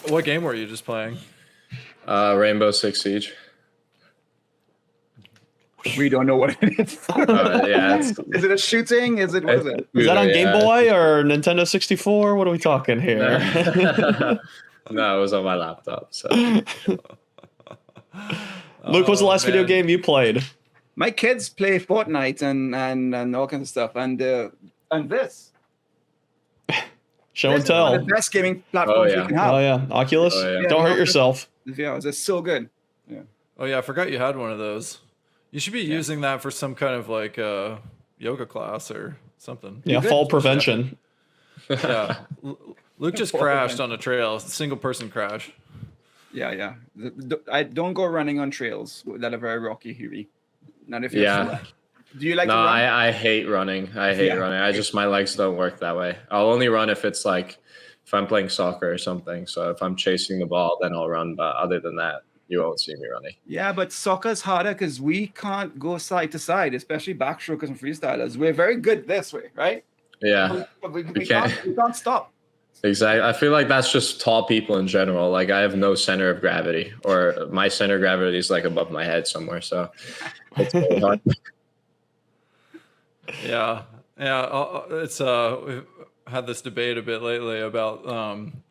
What game were you just playing? Rainbow Six Siege. We don't know what it is. Yeah, is it a shooting? What is it? Is that on Game Boy or Nintendo 64? What are we talking here? No, it was on my laptop. So, Luke, what's the last video game you played? My kids play Fortnite and all kinds of stuff, and this. Show and tell. One of the best gaming platforms you can have. Oh yeah, Oculus. Oh, yeah. Don't hurt yourself. Yeah, it's so good. Yeah. Oh yeah, I forgot you had one of those. You should be using that for some kind of like yoga class or something. Yeah, fall prevention. Yeah. Luke just crashed on a trail, single person crash. Yeah. I don't go running on trails that are very rocky, Hubi. Not if you're Do you like to run? I hate running. I hate running. My legs don't work that way. I'll only run if I'm playing soccer or something. So if I'm chasing the ball, then I'll run. But other than that, you won't see me running. Yeah, but soccer's harder because we can't go side to side, especially backstrokers and freestylers. We're very good this way, right? Yeah. But we can't stop. Exactly. I feel like that's just tall people in general. Like I have no center of gravity, or my center of gravity is like above my head somewhere. So it's really hard. Yeah. It's we've had this debate a bit lately about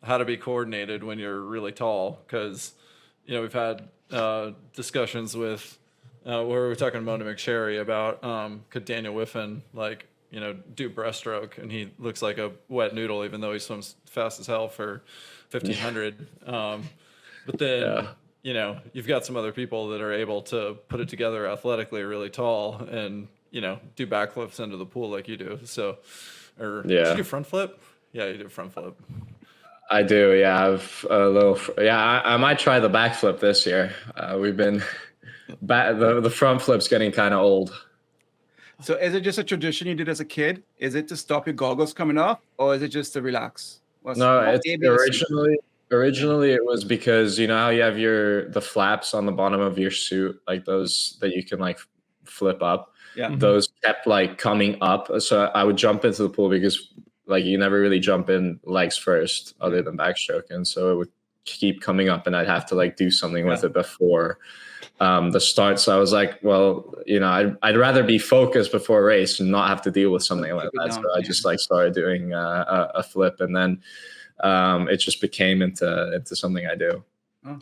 how to be coordinated when you're really tall, because we've had discussions with where we were talking to Mona McSherry about could Daniel Whiffen do breaststroke, and he looks like a wet noodle even though he swims fast as hell for 1500. But then you've got some other people that are able to put it together athletically really tall and do backflips into the pool like you do. So, did you do front flip? Yeah, you do front flip. I do. Yeah, I've a little. Yeah, I might try the backflip this year. We've been the front flip's getting kind of old. So, is it just a tradition you did as a kid? Is it to stop your goggles coming off, or is it just to relax? Originally it was because how you have the flaps on the bottom of your suit, like those that you can like flip up. Yeah. Those kept like coming up. So I would jump into the pool because like you never really jump in legs first other than backstroke. And so it would keep coming up and I'd have to like do something with it before the start. So I was like, well, I'd rather be focused before a race and not have to deal with something like that. So I just like started doing a flip, and then it just became into something I do. Oh.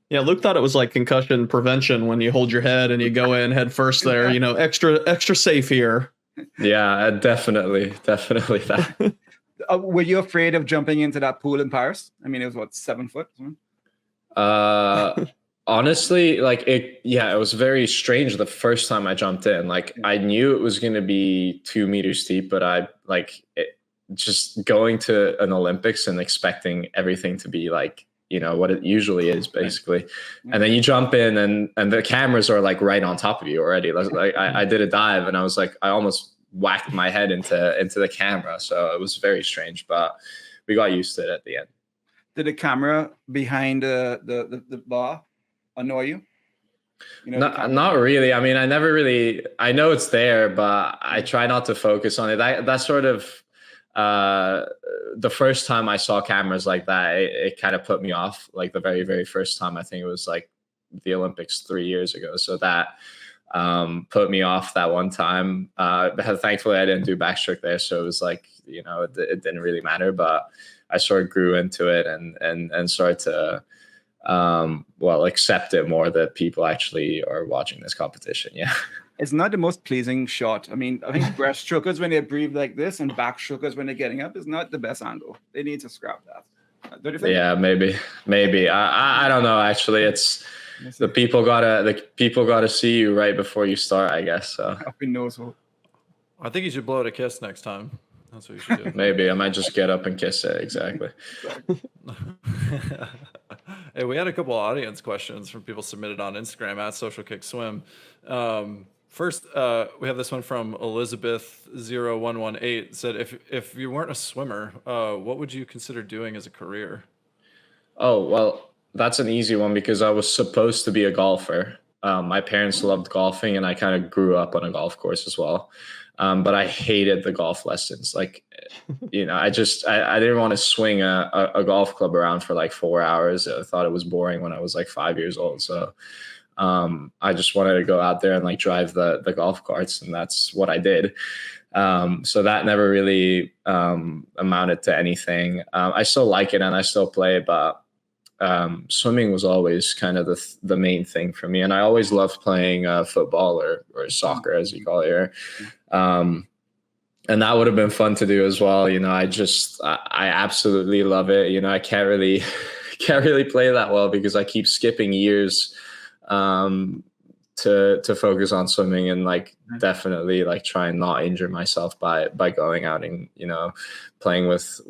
Yeah, Luke thought it was like concussion prevention when you hold your head and you go in head first there, extra safe here. Yeah, definitely that. Were you afraid of jumping into that pool in Paris? I mean, it was 7 foot? Honestly, it was very strange the first time I jumped in. Like I knew it was going to be 2 meters deep, but just going to an Olympics and expecting everything to be like, what it usually is basically. And then you jump in and the cameras are like right on top of you already. Like I did a dive and I was like, I almost whacked my head into the camera. So it was very strange, but we got used to it at the end. Did the camera behind the bar annoy you? Not really. I mean, I know it's there, but I try not to focus on it. That sort of, the first time I saw cameras like that, it kind of put me off. Like the very, very first time, I think it was like the Olympics 3 years ago. So that put me off that one time. Thankfully, I didn't do backstroke there. So it was like, it didn't really matter, but I sort of grew into it and started to, accept it more that people actually are watching this competition. Yeah. It's not the most pleasing shot. I mean, I think breaststrokers when they breathe like this and backstrokers when they're getting up is not the best angle. They need to scrap that. Don't you think? Yeah, maybe. I don't know. Actually, it's the people gotta see you right before you start, I guess. So. I think you should blow it a kiss next time. That's what you should do. Maybe I might just get up and kiss it. Exactly. Hey, we had a couple of audience questions from people submitted on Instagram at SocialKickSwim. First, we have this one from Elizabeth0118. Said, if you weren't a swimmer, what would you consider doing as a career? Oh, well, that's an easy one because I was supposed to be a golfer. My parents loved golfing, and I kind of grew up on a golf course as well. But I hated the golf lessons. Like, I didn't want to swing a golf club around for like 4 hours. I thought it was boring when I was like 5 years old. So I just wanted to go out there and like drive the golf carts, and that's what I did. So that never really amounted to anything. I still like it and I still play, but swimming was always kind of the main thing for me. And I always loved playing football or soccer, as you call it here. And that would have been fun to do as well. I absolutely love it. I can't really play that well because I keep skipping years to focus on swimming, and like definitely like try and not injure myself by going out and playing with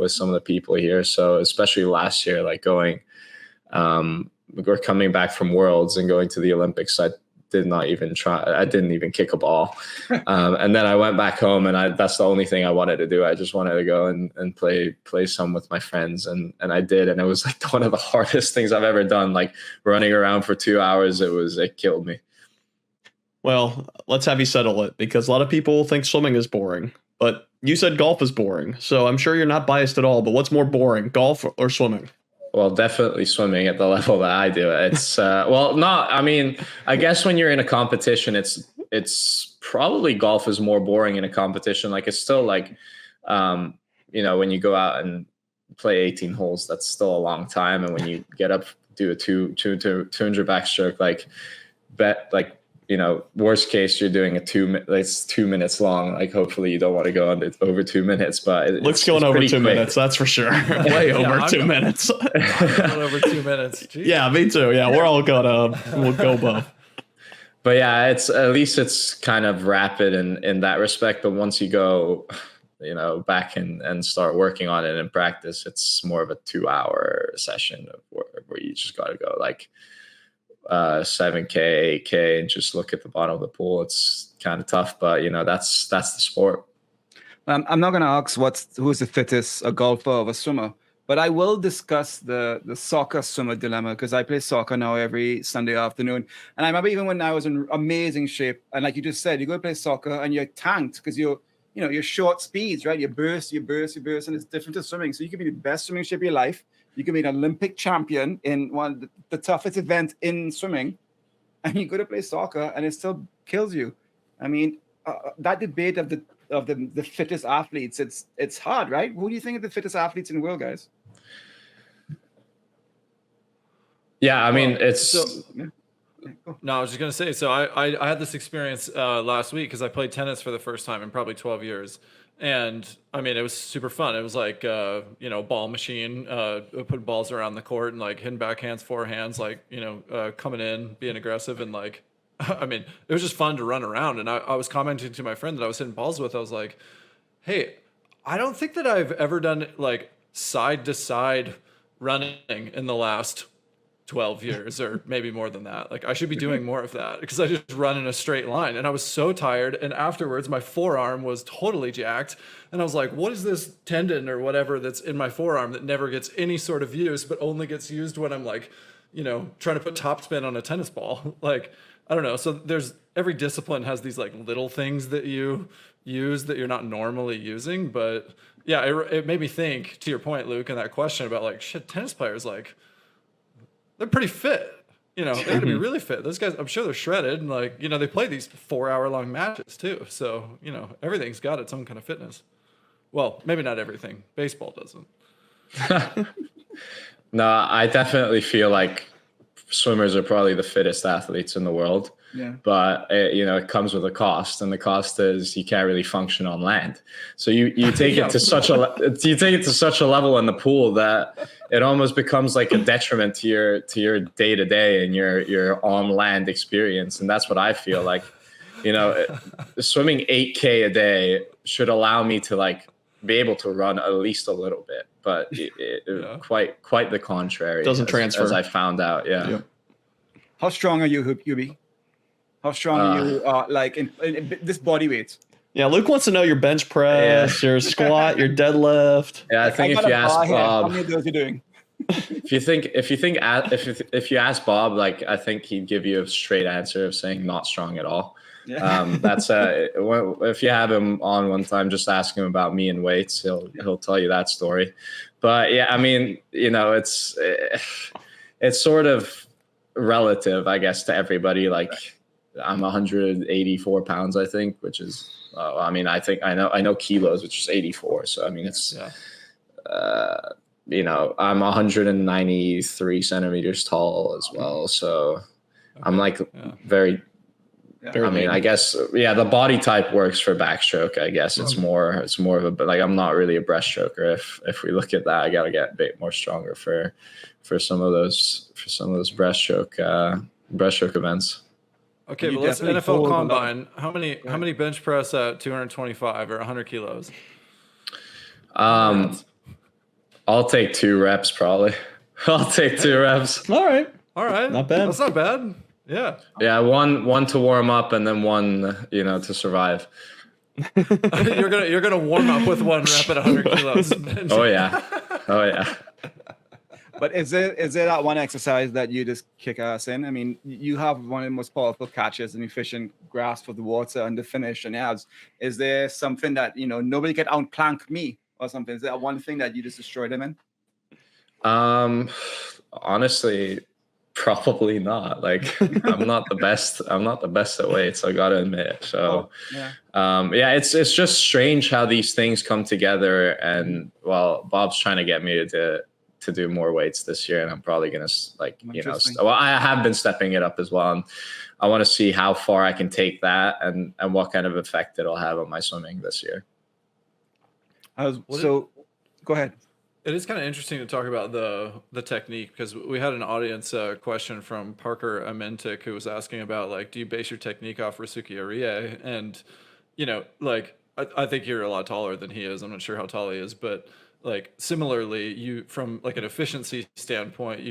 some of the people here. So especially last year, like we're coming back from Worlds and going to the Olympics, I didn't even kick a ball. And then I went back home, and that's the only thing I wanted to do. I just wanted to go and play some with my friends. And I did. And it was like one of the hardest things I've ever done, like running around for 2 hours. It killed me. Well, let's have you settle it, because a lot of people think swimming is boring, but you said golf is boring. So I'm sure you're not biased at all, but what's more boring, golf or swimming? Well, definitely swimming at the level that I do. It's I guess when you're in a competition, it's probably golf is more boring in a competition. Like it's still like, when you go out and play 18 holes, that's still a long time. And when you get up, do a 200 backstroke, worst case, you're doing it's 2 minutes long. Like, hopefully you don't want to go over 2 minutes, but Luke's going over 2 minutes. That's for sure. Way over 2 minutes. Going over 2 minutes. Jeez. Yeah, me too. Yeah, we're all we'll go above. But yeah, at least it's kind of rapid in that respect. But once you go, back and start working on it in practice, it's more of a 2-hour session where you just got to go like 7K, 8K, and just look at the bottom of the pool. It's kind of tough, but that's the sport. I'm not going to ask who's the fittest, a golfer or a swimmer, but I will discuss the soccer swimmer dilemma, because I play soccer now every Sunday afternoon. And I remember even when I was in amazing shape, and like you just said, you go play soccer and you're tanked because you're short speeds, right? You burst, and it's different to swimming. So you can be the best swimming shape of your life. You can be an Olympic champion in one of the toughest events in swimming, and you go to play soccer and it still kills you. I mean, that debate of the fittest athletes, it's hard, right? Who do you think are the fittest athletes in the world, guys? Yeah, I mean, No, I was just going to say, so I had this experience last week because I played tennis for the first time in probably 12 years. And I mean, it was super fun. It was like, ball machine, put balls around the court and like hitting backhands, forehands, like, coming in, being aggressive. And like, I mean, it was just fun to run around. And I was commenting to my friend that I was hitting balls with. I was like, hey, I don't think that I've ever done like side to side running in the last 12 years, or maybe more than that. Like, I should be doing more of that, because I just run in a straight line. And I was so tired. And afterwards, my forearm was totally jacked. And I was like, what is this tendon or whatever that's in my forearm that never gets any sort of use, but only gets used when I'm like, trying to put topspin on a tennis ball? Like, I don't know. So every discipline has these like little things that you use that you're not normally using. But yeah, it made me think, to your point, Luke, and that question about like, shit, tennis players, like, they're pretty fit. They gotta be really fit. Those guys, I'm sure they're shredded, and like, they play these 4-hour-long matches too. So, everything's got its own kind of fitness. Well, maybe not everything. Baseball doesn't. No, I definitely feel like swimmers are probably the fittest athletes in the world. Yeah. But it comes with a cost, and the cost is you can't really function on land. So you take it to such a level in the pool that it almost becomes like a detriment to your day to day and your on land experience. And that's what I feel like. Swimming 8K a day should allow me to like be able to run at least a little bit, but quite the contrary. Doesn't transfer, as I found out. Yeah. How strong are you, Hubi? How strong are you, like in this body weight? Yeah, Luke wants to know your bench press, your squat, your deadlift. Yeah, I think if you ask Bob, how many of those are you doing? if you ask Bob, like, I think he'd give you a straight answer of saying not strong at all. Yeah. That's if you have him on one time, just ask him about me and weights. He'll tell you that story. But yeah, I mean, it's sort of relative, I guess, to everybody. Like, I'm 184 pounds, I think, which is, I mean, I know kilos, which is 84. So I mean, it's, I'm 193 centimeters tall as well. So I'm like very. I mean, I guess, the body type works for backstroke. I guess it's more of a, like, I'm not really a breaststroker. If we look at that, I got to get a bit more stronger for some of those breaststroke events. Okay, but let's NFL Combine. How many bench press at 225 or 100 kilos? I'll take 2 reps probably. I'll take 2 reps. All right. Not bad. That's not bad. Yeah. Yeah, one to warm up and then one, to survive. You're gonna warm up with 1 rep at 100 kilos. Oh yeah. But is there that one exercise that you just kick ass in? I mean, you have one of the most powerful catches and efficient grasp of the water and the finish and abs. Is there something that nobody can outplank me or something? Is there one thing that you just destroy them in? Honestly, probably not. Like, I'm not the best at weights, I gotta admit. So it's just strange how these things come together. And Bob's trying to get me to do more weights this year, and I'm probably gonna I have been stepping it up as well, and I want to see how far I can take that and what kind of effect it'll have on my swimming this year. Go ahead. It is kind of interesting to talk about the technique, because we had an audience question from Parker Amentic, who was asking about, like, do you base your technique off Risuke Arie? And, I think you're a lot taller than he is. I'm not sure how tall he is, but, like, similarly, you, from like an efficiency standpoint,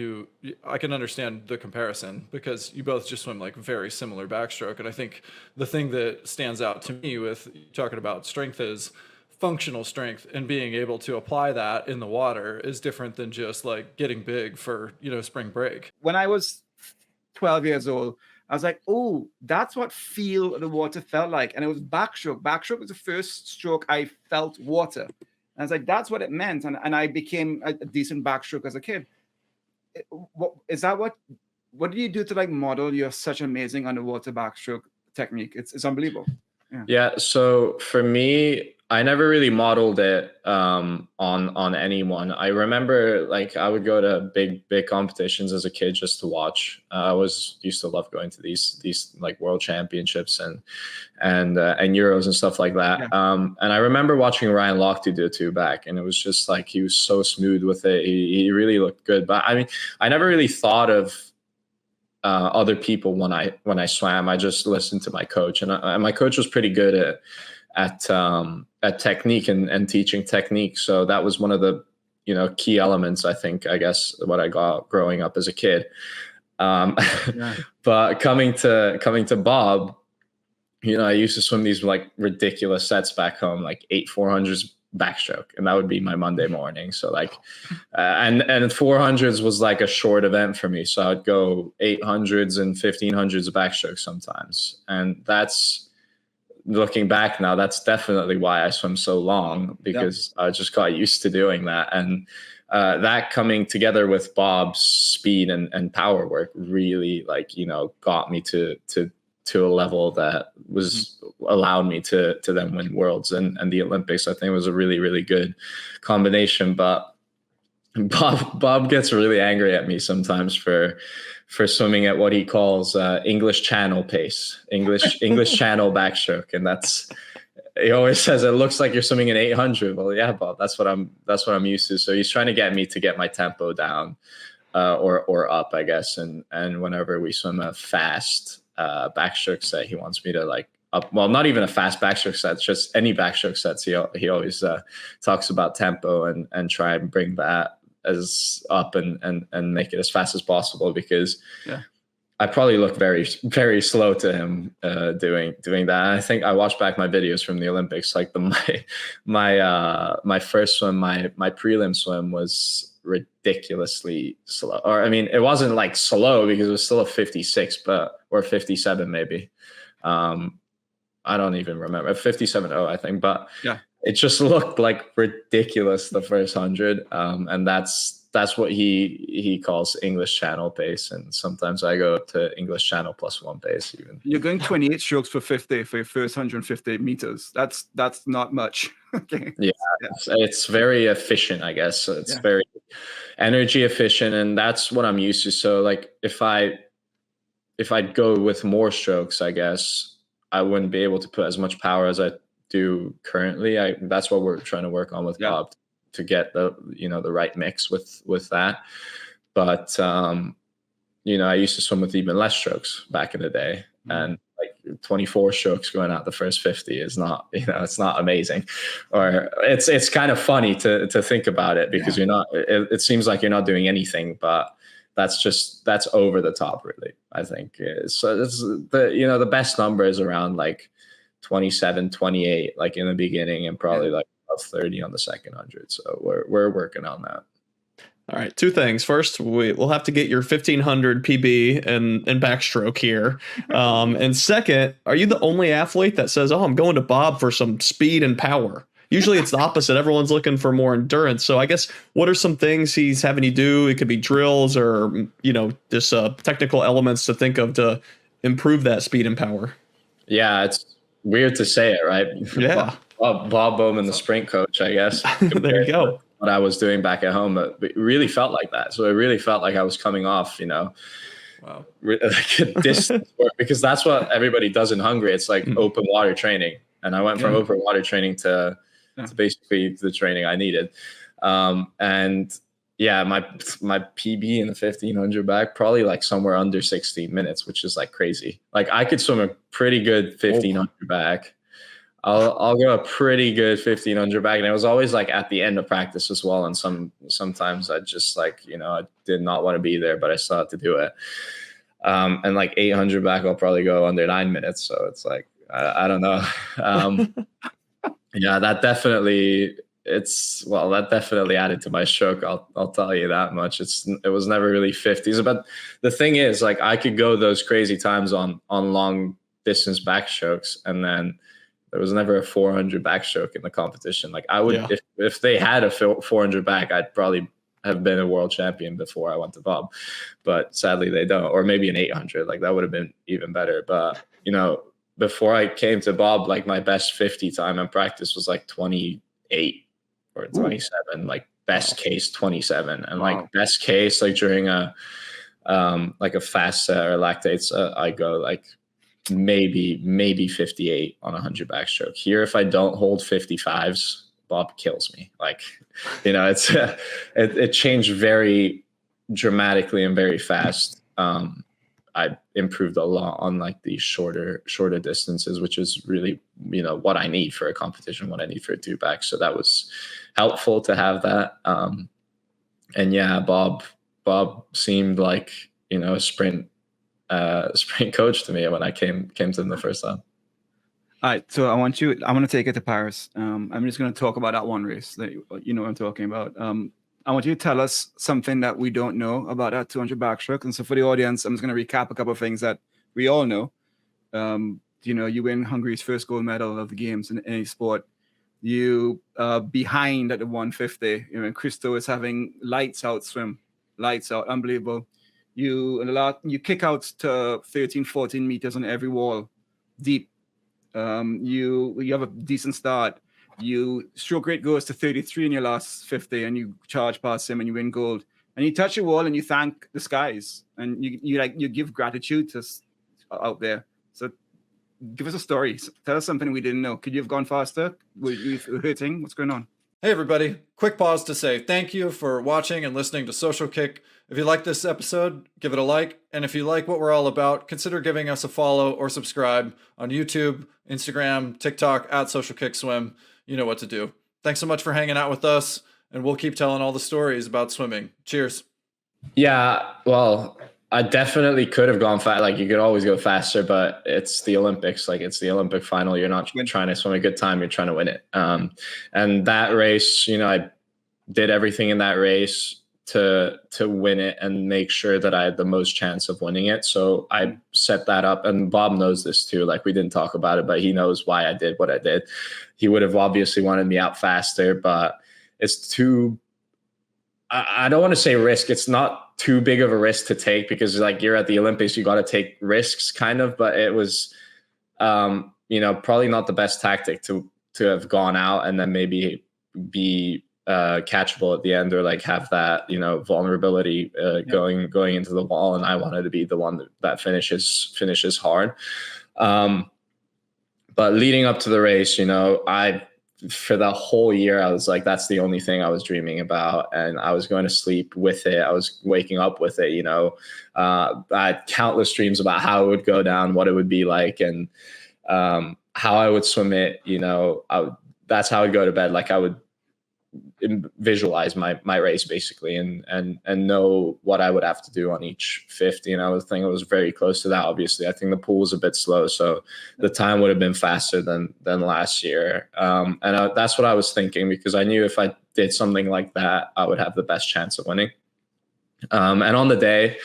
I can understand the comparison, because you both just swim like very similar backstroke. And I think the thing that stands out to me with talking about strength is functional strength, and being able to apply that in the water is different than just like getting big for, spring break. When I was 12 years old, I was like, oh, that's what feel the water felt like. And it was backstroke. Backstroke was the first stroke I felt water. And I was like, that's what it meant. And I became a decent backstroke as a kid. What do you do to, like, model your such amazing underwater backstroke technique? It's unbelievable. Yeah. So for me, I never really modeled it on anyone. I remember, like, I would go to big competitions as a kid just to watch. I used to love going to these like world championships and Euros and stuff like that. Yeah. And I remember watching Ryan Lochte do a 2-back, and it was just like, he was so smooth with it. He really looked good. But I mean, I never really thought of other people when I swam. I just listened to my coach, and my coach was pretty good at technique and teaching technique. So that was one of the key elements, I guess, what I got growing up as a kid. But coming to Bob, I used to swim these like ridiculous sets back home, like 8 400s backstroke, and that would be my Monday morning. So like, and 400s was like a short event for me. So I'd go 800s and 1500s backstroke sometimes. And that's, looking back now, that's definitely why I swim so long, because I just got used to doing that. And that coming together with Bob's speed and power work really, like, got me to a level that was allowed me to then win worlds and the Olympics. I think it was a really, really good combination. But Bob gets really angry at me sometimes for swimming at what he calls English Channel pace, English Channel backstroke, and he always says it looks like you're swimming an 800. Well, yeah, Bob, that's what I'm used to. So he's trying to get me to get my tempo down or up, I guess. And whenever we swim a fast backstroke set, he wants me to like up. Well, not even a fast backstroke set, just any backstroke sets. He always talks about tempo and try and bring that as up and make it as fast as possible, because I probably look very, very slow to him doing that. I think I watched back my videos from the Olympics. Like my first swim, my prelim swim was ridiculously slow. Or I mean, it wasn't like slow because it was still a 56, or 57 maybe. I don't even remember 57.0, I think, but yeah, it just looked like ridiculous the first 100, and that's what he calls English Channel pace, and sometimes I go to English Channel +1 pace even. You're going 28 strokes per 50 for your first 150 meters. That's not much. Okay. Yeah, it's very efficient, I guess. So it's very energy efficient, and that's what I'm used to. So like if I'd go with more strokes, I guess I wouldn't be able to put as much power as I do currently. That's what we're trying to work on with Bob, to get the right mix with that. But I used to swim with even less strokes back in the day, and like 24 strokes going out the first 50 is not, it's not amazing, or it's kind of funny to think about it, because you're not. It seems like you're not doing anything, but that's over the top, really. I think so. It's the best number is around like 27, 28, like in the beginning, and probably like 30 on the second 100. So we're working on that. All right, two things. First, we'll have to get your 1500 PB and backstroke here. And second, are you the only athlete that says, "Oh, I'm going to Bob for some speed and power"? Usually it's the opposite. Everyone's looking for more endurance. So I guess, what are some things he's having you do? It could be drills or, just technical elements to think of to improve that speed and power. Yeah, it's weird to say it, right? Yeah. Bob Bowman, the sprint coach, I guess. There you go. What I was doing back at home, but it really felt like that. So it really felt like I was coming off, wow, like a distance work, because that's what everybody does in Hungary. It's like open water training. And I went from open water training to basically the training I needed. And yeah, my PB in the 1500 back, probably like somewhere under 16 minutes, which is like crazy. Like I could swim a pretty good 1500 back. I'll go a pretty good 1500 back. And it was always like at the end of practice as well. And sometimes I just like, I did not want to be there, but I still had to do it. And like 800 back, I'll probably go under 9 minutes. So it's like, I don't know. Yeah, that definitely added to my stroke. I'll tell you that much. It was never really 50s, but the thing is, like, I could go those crazy times on long distance backstrokes, and then there was never a 400 backstroke in the competition. Like I would, if they had a 400 back, I'd probably have been a world champion before I went to Bob, but sadly they don't. Or maybe an 800, like that would have been even better. But before I came to Bob, like my best 50 time in practice was like 28 or 27, like best case 27, and like best case, like during a fast set or lactates, I go like maybe 58 on 100 backstroke. Here, if I don't hold 55s, Bob kills me. Like, it changed very dramatically and very fast. I improved a lot on like the shorter distances, which is really, what I need for a competition, what I need for a two back. So that was helpful to have that. And yeah, Bob seemed like, a sprint coach to me when I came to him the first time. All right, so I'm going to take it to Paris. I'm just going to talk about that one race that you know what I'm talking about. I want you to tell us something that we don't know about that 200 backstroke. And so for the audience, I'm just going to recap a couple of things that we all know. You win Hungary's first gold medal of the games in any sport. You behind at the 150. Christo is having lights out swim, lights out, unbelievable. You kick out to 13, 14 meters on every wall, deep. You have a decent start. You stroke rate goes to 33 in your last 50, and you charge past him and you win gold. And you touch your wall and you thank the skies, and you give gratitude to out there. So give us a story. Tell us something we didn't know. Could you have gone faster? Were you hurting? What's going on? Hey everybody, quick pause to say thank you for watching and listening to Social Kick. If you like this episode, give it a like. And if you like what we're all about, consider giving us a follow or subscribe on YouTube, Instagram, TikTok, @SocialKickSwim. You know what to do. Thanks so much for hanging out with us, and we'll keep telling all the stories about swimming. Cheers. Yeah, well, I definitely could have gone fast. Like you could always go faster, but it's the Olympics. Like it's the Olympic final. You're not trying to swim a good time. You're trying to win it. And that race, I did everything in that race to win it and make sure that I had the most chance of winning it. So I set that up, and Bob knows this too. Like we didn't talk about it, but he knows why I did what I did. He would have obviously wanted me out faster, but it's too, I don't want to say risk. It's not too big of a risk to take because like you're at the Olympics, you got to take risks kind of, but it was, probably not the best tactic to have gone out and then maybe be catchable at the end, or like have that, vulnerability going into the wall. And I wanted to be the one that finishes hard. But leading up to the race, for the whole year, I was like, that's the only thing I was dreaming about. And I was going to sleep with it. I was waking up with it, I had countless dreams about how it would go down, what it would be like, and how I would swim it. That's how I'd go to bed. Like I would visualize my race basically and know what I would have to do on each 50. And I was thinking it was very close to that. Obviously, I think the pool was a bit slow, so the time would have been faster than last year. That's what I was thinking, because I knew if I did something like that, I would have the best chance of winning. And on the day,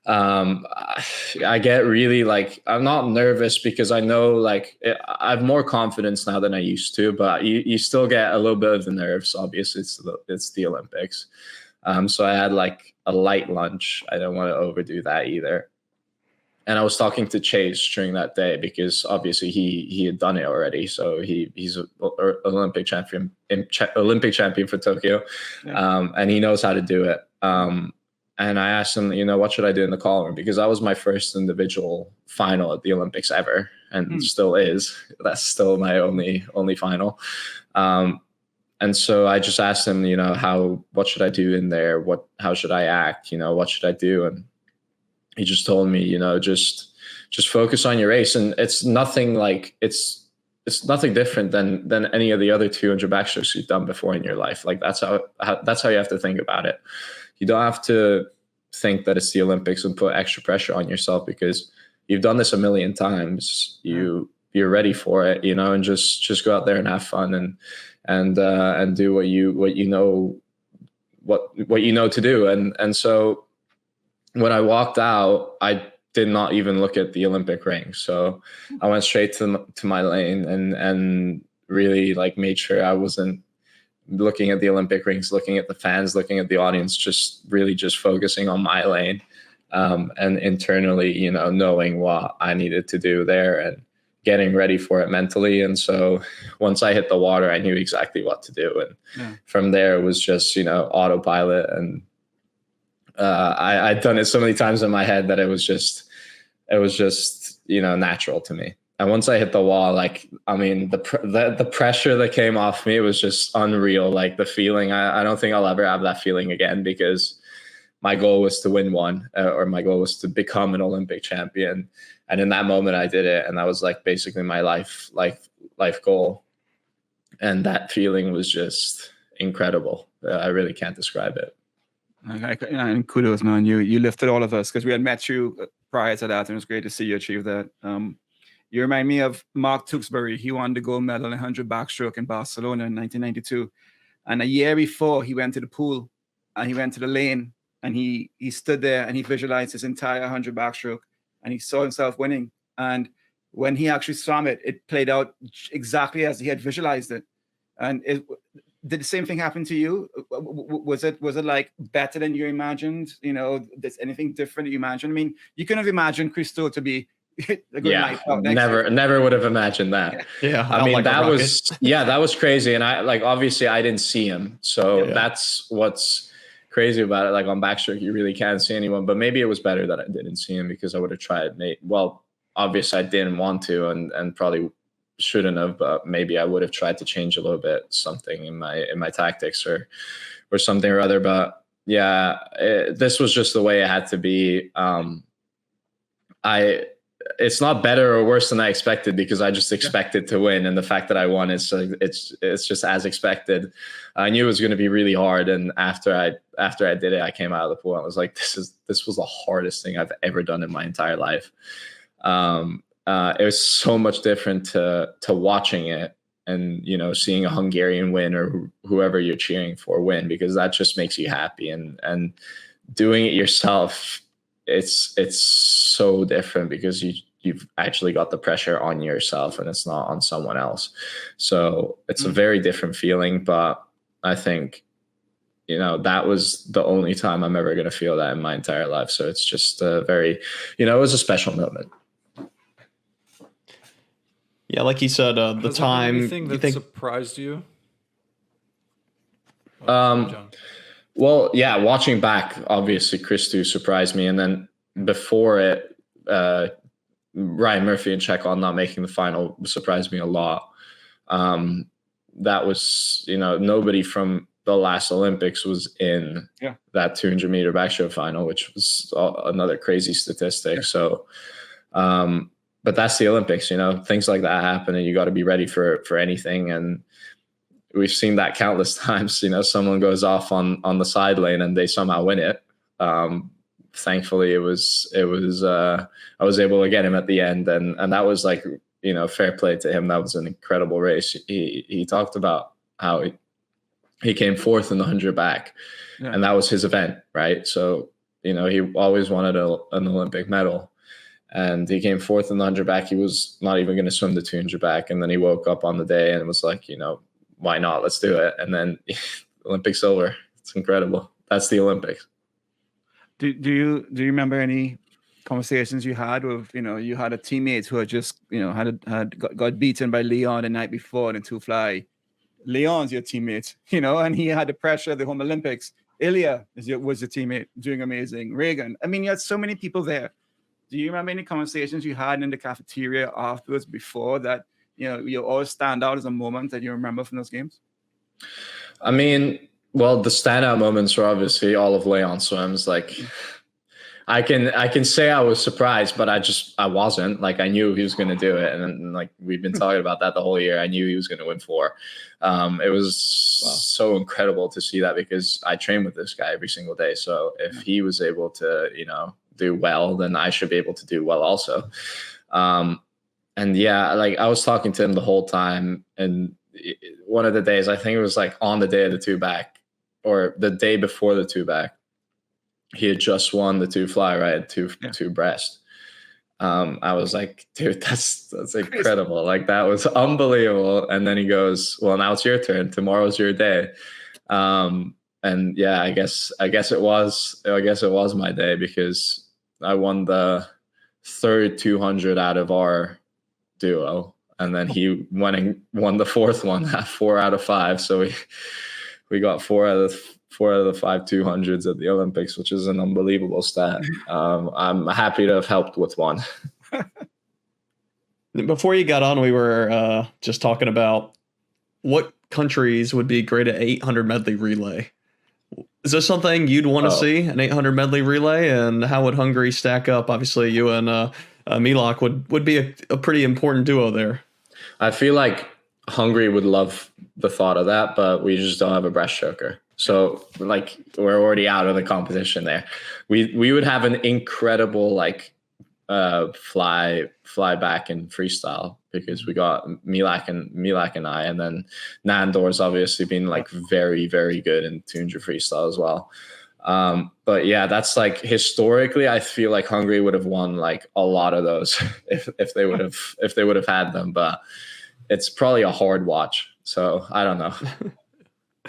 I get really like, I'm not nervous because I know like I have more confidence now than I used to, but you still get a little bit of the nerves. Obviously it's the Olympics. So I had like a light lunch. I don't want to overdo that either. And I was talking to Chase during that day because obviously he had done it already. So he's an Olympic champion for Tokyo. Yeah. And he knows how to do it. And I asked him, what should I do in the call room? Because that was my first individual final at the Olympics ever, and still is. That's still my only final. And so I just asked him, what should I do in there? How should I act? What should I do? And he just told me, just focus on your race. And it's nothing like it's nothing different than any of the other 200 backstrokes you've done before in your life. Like that's how you have to think about it. You don't have to think that it's the Olympics and put extra pressure on yourself, because you've done this a million times. You're ready for it, and just go out there and have fun and do what you know to do. And so when I walked out, I did not even look at the Olympic ring. So I went straight to my lane and really like made sure I wasn't looking at the Olympic rings, looking at the fans, looking at the audience, just focusing on my lane, and internally, knowing what I needed to do there and getting ready for it mentally. And so once I hit the water, I knew exactly what to do. And from there it was just, autopilot. And I'd done it so many times in my head that it was just, natural to me. And once I hit the wall, the pressure that came off me was just unreal. Like the feeling, I don't think I'll ever have that feeling again, because my goal was to win one, or my goal was to become an Olympic champion. And in that moment I did it. And that was like basically my life goal. And that feeling was just incredible. I really can't describe it. And kudos, man. You lifted all of us, because we had met you prior to that, and it was great to see you achieve that. You remind me of Mark Tewksbury. He won the gold medal in 100 backstroke in Barcelona in 1992. And a year before, he went to the pool and he went to the lane, and he stood there and he visualized his entire 100 backstroke, and he saw himself winning. And when he actually swam it, it played out exactly as he had visualized it. And did the same thing happen to you? Was it like better than you imagined? There's anything different that you imagined? I mean, you couldn't have imagined Christo to be never would have imagined that. I mean, that was crazy. And obviously I didn't see him. So that's what's crazy about it. Like on backstroke, you really can't see anyone, but maybe it was better that I didn't see him, because I would have tried. Well, obviously I didn't want to, and probably shouldn't have, but maybe I would have tried to change a little bit something in my tactics or something or other. But this was just the way it had to be. it's not better or worse than I expected, because I just expected to win, and the fact that I won is it's just as expected. I knew it was going to be really hard, and after I did it, I came out of the pool. I was like, this was the hardest thing I've ever done in my entire life. It was so much different to watching it and, you know, seeing a Hungarian win, or whoever you're cheering for win, because that just makes you happy. And doing it yourself, it's so different, because you've actually got the pressure on yourself and it's not on someone else. So it's a very different feeling. But I think, you know, that was the only time I'm ever going to feel that in my entire life. So it's just a very, you know, it was a special moment. Yeah, like you said, the time. Anything that surprised you? Well, yeah, watching back, obviously Christou surprised me, and then before it, Ryan Murphy and Czech not making the final surprised me a lot. That was, you know, nobody from the last Olympics was in that 200 meter backstroke final, which was another crazy statistic. Yeah. So, but that's the Olympics, you know, things like that happen, and you got to be ready for anything. And we've seen that countless times. You know, someone goes off on the side lane and they somehow win it. Thankfully, I was able to get him at the end, and that was like, you know, fair play to him. That was an incredible race. He talked about how he came fourth in the 100 back, and that was his event, right? So, you know, he always wanted an Olympic medal. And he came fourth in the 100 back. He was not even going to swim the 200 back. And then he woke up on the day and was like, you know, why not? Let's do it. And then Olympics over. It's incredible. That's the Olympics. Do you remember any conversations you had with, you know, you had a teammate who had just, you know, got beaten by Leon the night before in a two fly. Leon's your teammate, you know, and he had the pressure of the home Olympics. Ilya was your teammate, doing amazing. Reagan. I mean, you had so many people there. Do you remember any conversations you had in the cafeteria afterwards, before that, you know, you always stand out as a moment that you remember from those games? I mean, well, the standout moments were obviously all of Leon's swims. Like, I can say I was surprised, but I wasn't. Like, I knew he was going to do it, and like we've been talking about that the whole year. I knew he was going to win 4. It was so incredible to see that, because I train with this guy every single day. So if he was able to, you know, do well, then I should be able to do well also. And yeah, like I was talking to him the whole time, and one of the days, I think it was like on the day of the 2 back, or the day before the 2 back, he had just won the 2 fly, right? Two breast. I was like, dude, that's incredible. Like, that was unbelievable. And then he goes, well, now it's your turn. Tomorrow's your day. And yeah, I guess it was my day, because I won the 3rd 200 out of our duo, and then he went and won the 4th one at 4 out of 5. So we got 4 out of the 5 200s at the Olympics, which is an unbelievable stat. I'm happy to have helped with one. Before you got on, we were just talking about what countries would be great at 800 medley relay. Is this something you'd want to see, an 800 medley relay, and how would Hungary stack up? Obviously, you and Milak would be a pretty important duo there. I feel like Hungary would love the thought of that, but we just don't have a breaststroker. So, like, we're already out of the competition there. We would have an incredible, like, fly back in freestyle, because we got Milak and I, and then Nandor's obviously been like very, very good in 200 freestyle as well. But yeah, that's like, historically, I feel like Hungary would have won like a lot of those if they would have had them, but it's probably a hard watch. So I don't know.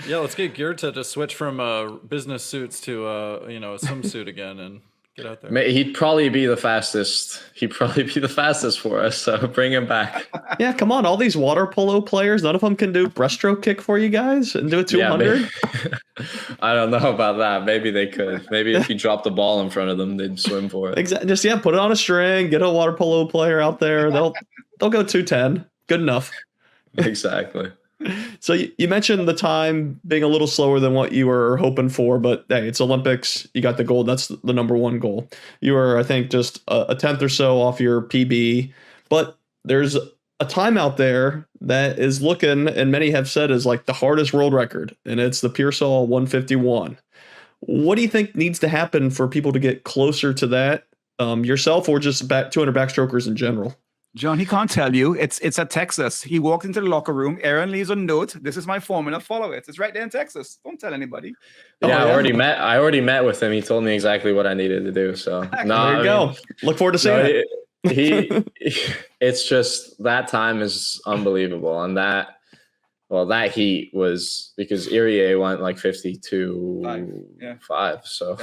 Yeah, let's get Geert to just switch from business suits to a swimsuit again and get out there. He'd probably be the fastest. He'd probably be the fastest for us. So bring him back. Yeah, come on. All these water polo players, none of them can do breaststroke kick for you guys and do a 200. Yeah, I don't know about that. Maybe they could. Maybe if you drop the ball in front of them, they'd swim for it. Exactly. Just put it on a string. Get a water polo player out there. They'll go 210. Good enough. Exactly. So you mentioned the time being a little slower than what you were hoping for, but hey, it's Olympics. You got the gold. That's the number one goal. You were, I think, just a tenth or so off your PB, but there's a time out there that is looking, and many have said is like the hardest world record, and it's the Pearsall 151. What do you think needs to happen for people to get closer to that, yourself or just 200 backstrokers in general? John, he can't tell you. It's at Texas. He walked into the locker room. Aaron leaves a note. This is my formula. Follow it. It's right there in Texas. Don't tell anybody. Yeah, I already met with him. He told me exactly what I needed to do. So there you go. Look forward to seeing it. It's just that time is unbelievable, and that heat was because Erie went like 52.5. So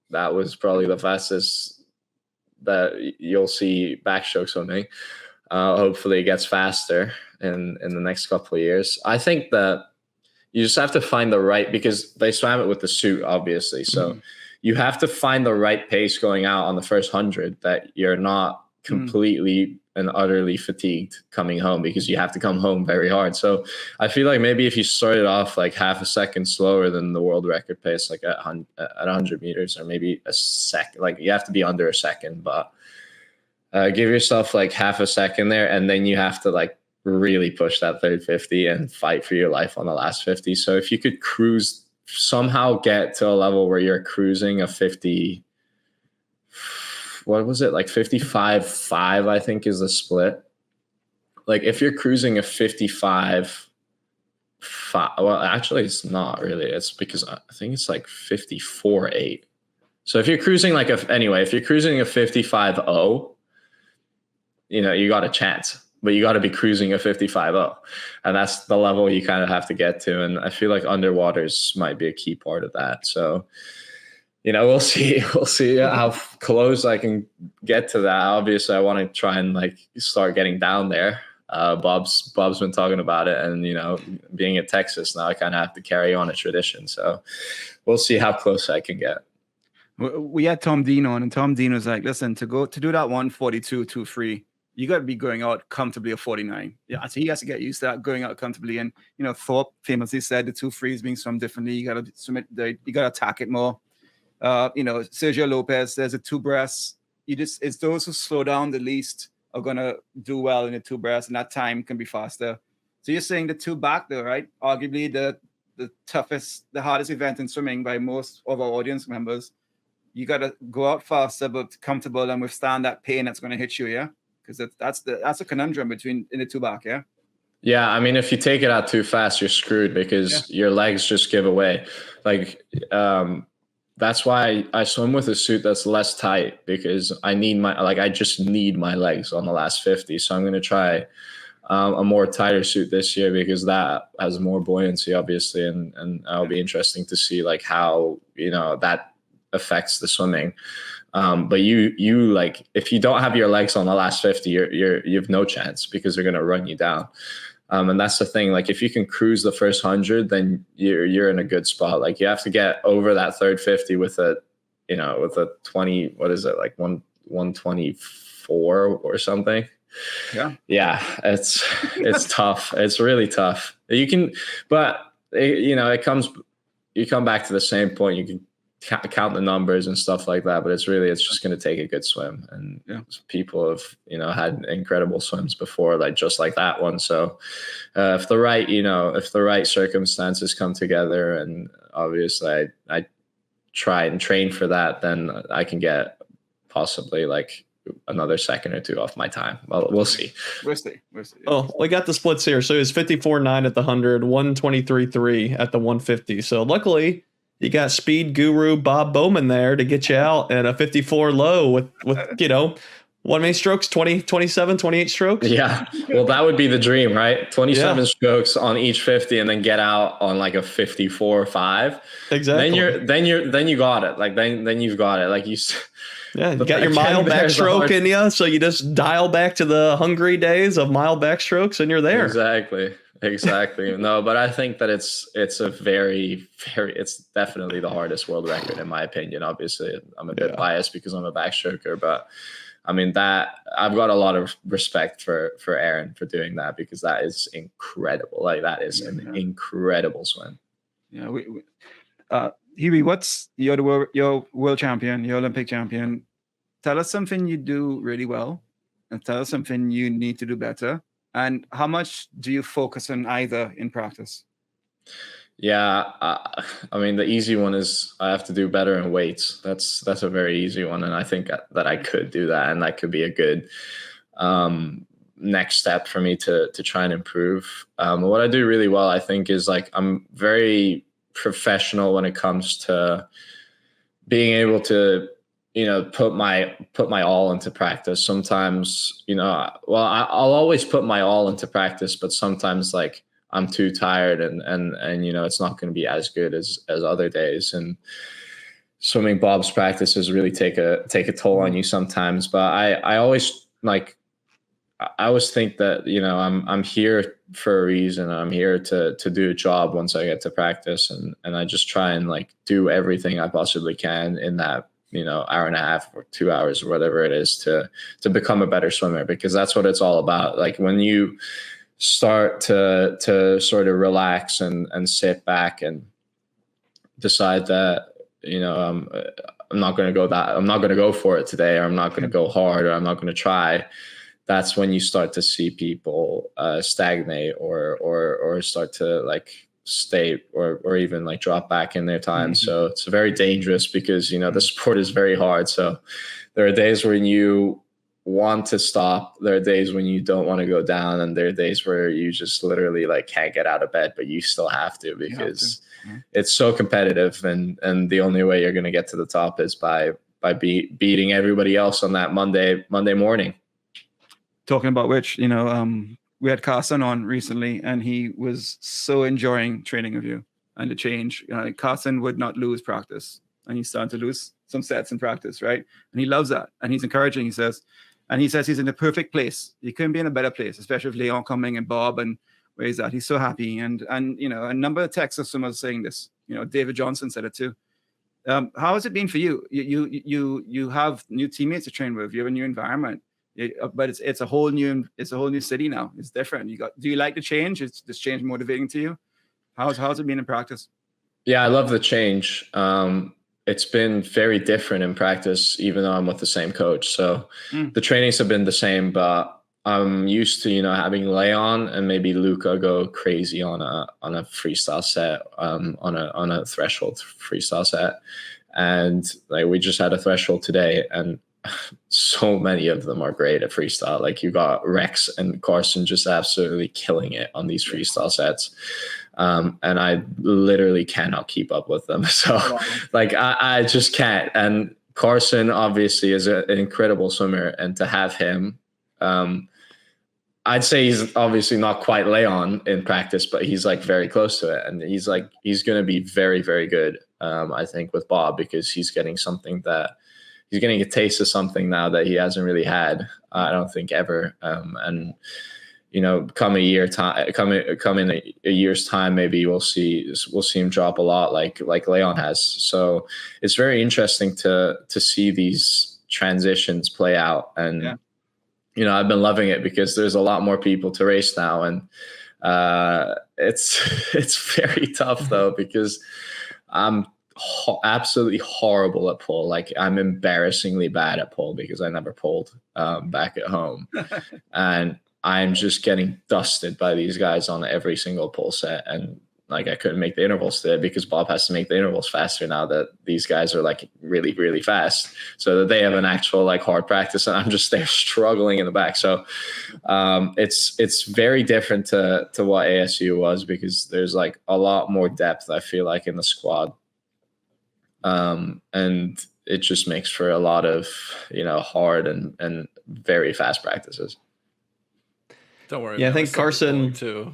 that was probably the fastest that you'll see backstroke swimming. Hopefully it gets faster in the next couple of years. I think that you just have to find the right, because they swam it with the suit, obviously. So you have to find the right pace going out on the first 100 that you're not completely and utterly fatigued coming home, because you have to come home very hard. So I feel like maybe if you started off like half a second slower than the world record pace, like at 100 meters, or maybe a second, like you have to be under a second, but give yourself like half a second there. And then you have to like really push that third 50 and fight for your life on the last 50. So if you could somehow get to a level where you're cruising a 50, what was it, like 55.5, I think is the split. Like if you're cruising a 55.5, well, actually it's not really. It's because I think it's like 54.8. So if you're cruising if you're cruising a 55.0, you got a chance, but you got to be cruising a 55.0. And that's the level you kind of have to get to. And I feel like underwaters might be a key part of that. So, we'll see. We'll see how close I can get to that. Obviously, I want to try and like start getting down there. Bob's been talking about it, and being in Texas now, I kind of have to carry on a tradition. So we'll see how close I can get. We had Tom Dean on, and Tom Dean was like, "Listen, to do that 142 2-3, you got to be going out comfortably at 49. Yeah, so he has to get used to that, going out comfortably. And Thorpe famously said the 2-3 is being swum differently. You got to swim it. You got to attack it more." Sergio Lopez says a two breaths. It's those who slow down the least are gonna do well in the two breaths, and that time can be faster. So you're saying the two back though, right? Arguably the toughest, the hardest event in swimming by most of our audience members. You gotta go out faster but comfortable and withstand that pain that's gonna hit you, yeah? Because that's a conundrum in the two back, yeah. Yeah, I mean, if you take it out too fast, you're screwed because your legs just give away. Like, that's why I swim with a suit that's less tight, because I just need my legs on the last 50. So I'm going to try a more tighter suit this year, because that has more buoyancy, obviously. And it'll be interesting to see like how, that affects the swimming. But you like, if you don't have your legs on the last 50, you have no chance, because they're going to run you down. And that's the thing. Like if you can cruise the first 100, then you're in a good spot. Like you have to get over that third 50 with a 20, what is it, like 124 or something. Yeah. It's tough. It's really tough. You can, but you come back to the same point. You can count the numbers and stuff like that, but it's just going to take a good swim. And people have had incredible swims before, like just like that one. So if the right circumstances come together, and obviously I try and train for that, then I can get possibly like another second or two off my time. Well, we'll see. We'll see. Oh, we got the splits here. So it was 54.9 at the 100, 123.3 at the 150. So luckily you got speed guru Bob Bowman there to get you out at a 54 low with what many strokes? 27, 28 strokes? Yeah. Well, that would be the dream, right? 27 strokes on each 50, and then get out on like a 54.5. Exactly. Then you got it. Like then you've got it. Like you got your mile backstroke in you, so you just dial back to the Hungary days of mile backstrokes, and you're there. Exactly. No, but I think that it's a very, very, it's definitely the hardest world record in my opinion. Obviously, I'm a bit biased because I'm a backstroker, but I mean, that I've got a lot of respect for Aaron for doing that, because that is incredible. Like, that is an incredible swim. Yeah, Hubi, you're world champion, you're Olympic champion. Tell us something you do really well, and tell us something you need to do better. And how much do you focus on either in practice? Yeah, I mean, the easy one is I have to do better in weights. That's a very easy one, and I think that I could do that, and that could be a good next step for me to try and improve. What I do really well, I think, is like I'm very professional when it comes to being able to, you know, put my all into practice. Sometimes, you know, well, I'll always put my all into practice, but sometimes, like, I'm too tired and you know, it's not going to be as good as other days. And swimming Bob's practices really take a toll on you sometimes. But I always think that, you know, I'm here for a reason. I'm here to do a job once I get to practice, and I just try and, like, do everything I possibly can in that, you know, hour and a half or 2 hours or whatever it is to become a better swimmer, because that's what it's all about. Like, when you start to sort of relax and sit back and decide that, you know, I'm not going to go for it today, or I'm not going to go hard, or I'm not going to try. That's when you start to see people stagnate or start to, like, stay or even, like, drop back in their time. Mm-hmm. So it's very dangerous, because, you know, the sport is very hard. So there are days when you want to stop, there are days when you don't want to go down, and there are days where you just literally, like, can't get out of bed, but you still have to, because it's so competitive, and the only way you're going to get to the top is by beating everybody else on that Monday morning. Talking about which, you know, we had Carson on recently, and he was so enjoying training with you and the change. Carson would not lose practice, and he's starting to lose some sets in practice, right? And he loves that, and he's encouraging. He says he's in the perfect place. He couldn't be in a better place, especially with Leon coming and Bob and where he's at. He's so happy, and you know, a number of Texas swimmers saying this. You know, David Johnson said it too. How has it been for you? You have new teammates to train with. You have a new environment. But it's a whole new city now. It's different. Do you like the change? Is this change motivating to you? How's it been in practice? Yeah, I love the change. It's been very different in practice, even though I'm with the same coach. So the trainings have been the same, but I'm used to, you know, having Leon and maybe Luca go crazy on a freestyle set, on a threshold freestyle set, and, like, we just had a threshold today, and so many of them are great at freestyle. Like, you got Rex and Carson just absolutely killing it on these freestyle sets. And I literally cannot keep up with them. So like, I just can't. And Carson obviously is an incredible swimmer, and to have him, I'd say he's obviously not quite Leon in practice, but he's, like, very close to it. And he's going to be very, very good, I think, with Bob, because he's getting a taste of something now that he hasn't really had, I don't think, ever. And, you know, come in a year's time, maybe we'll see him drop a lot like Leon has. So it's very interesting to see these transitions play out. And, you know, I've been loving it, because there's a lot more people to race now. And it's very tough, though, because I'm absolutely horrible at pole. Like, I'm embarrassingly bad at pole, because I never pulled back at home. And I'm just getting dusted by these guys on every single pole set. And, like, I couldn't make the intervals today, because Bob has to make the intervals faster now that these guys are, like, really, really fast, so that they have an actual, like, hard practice, and I'm just there struggling in the back. So it's very different to what ASU was, because there's, like, a lot more depth, I feel like, in the squad. And it just makes for a lot of, you know, hard and very fast practices. Don't worry. Yeah, I think Carson too.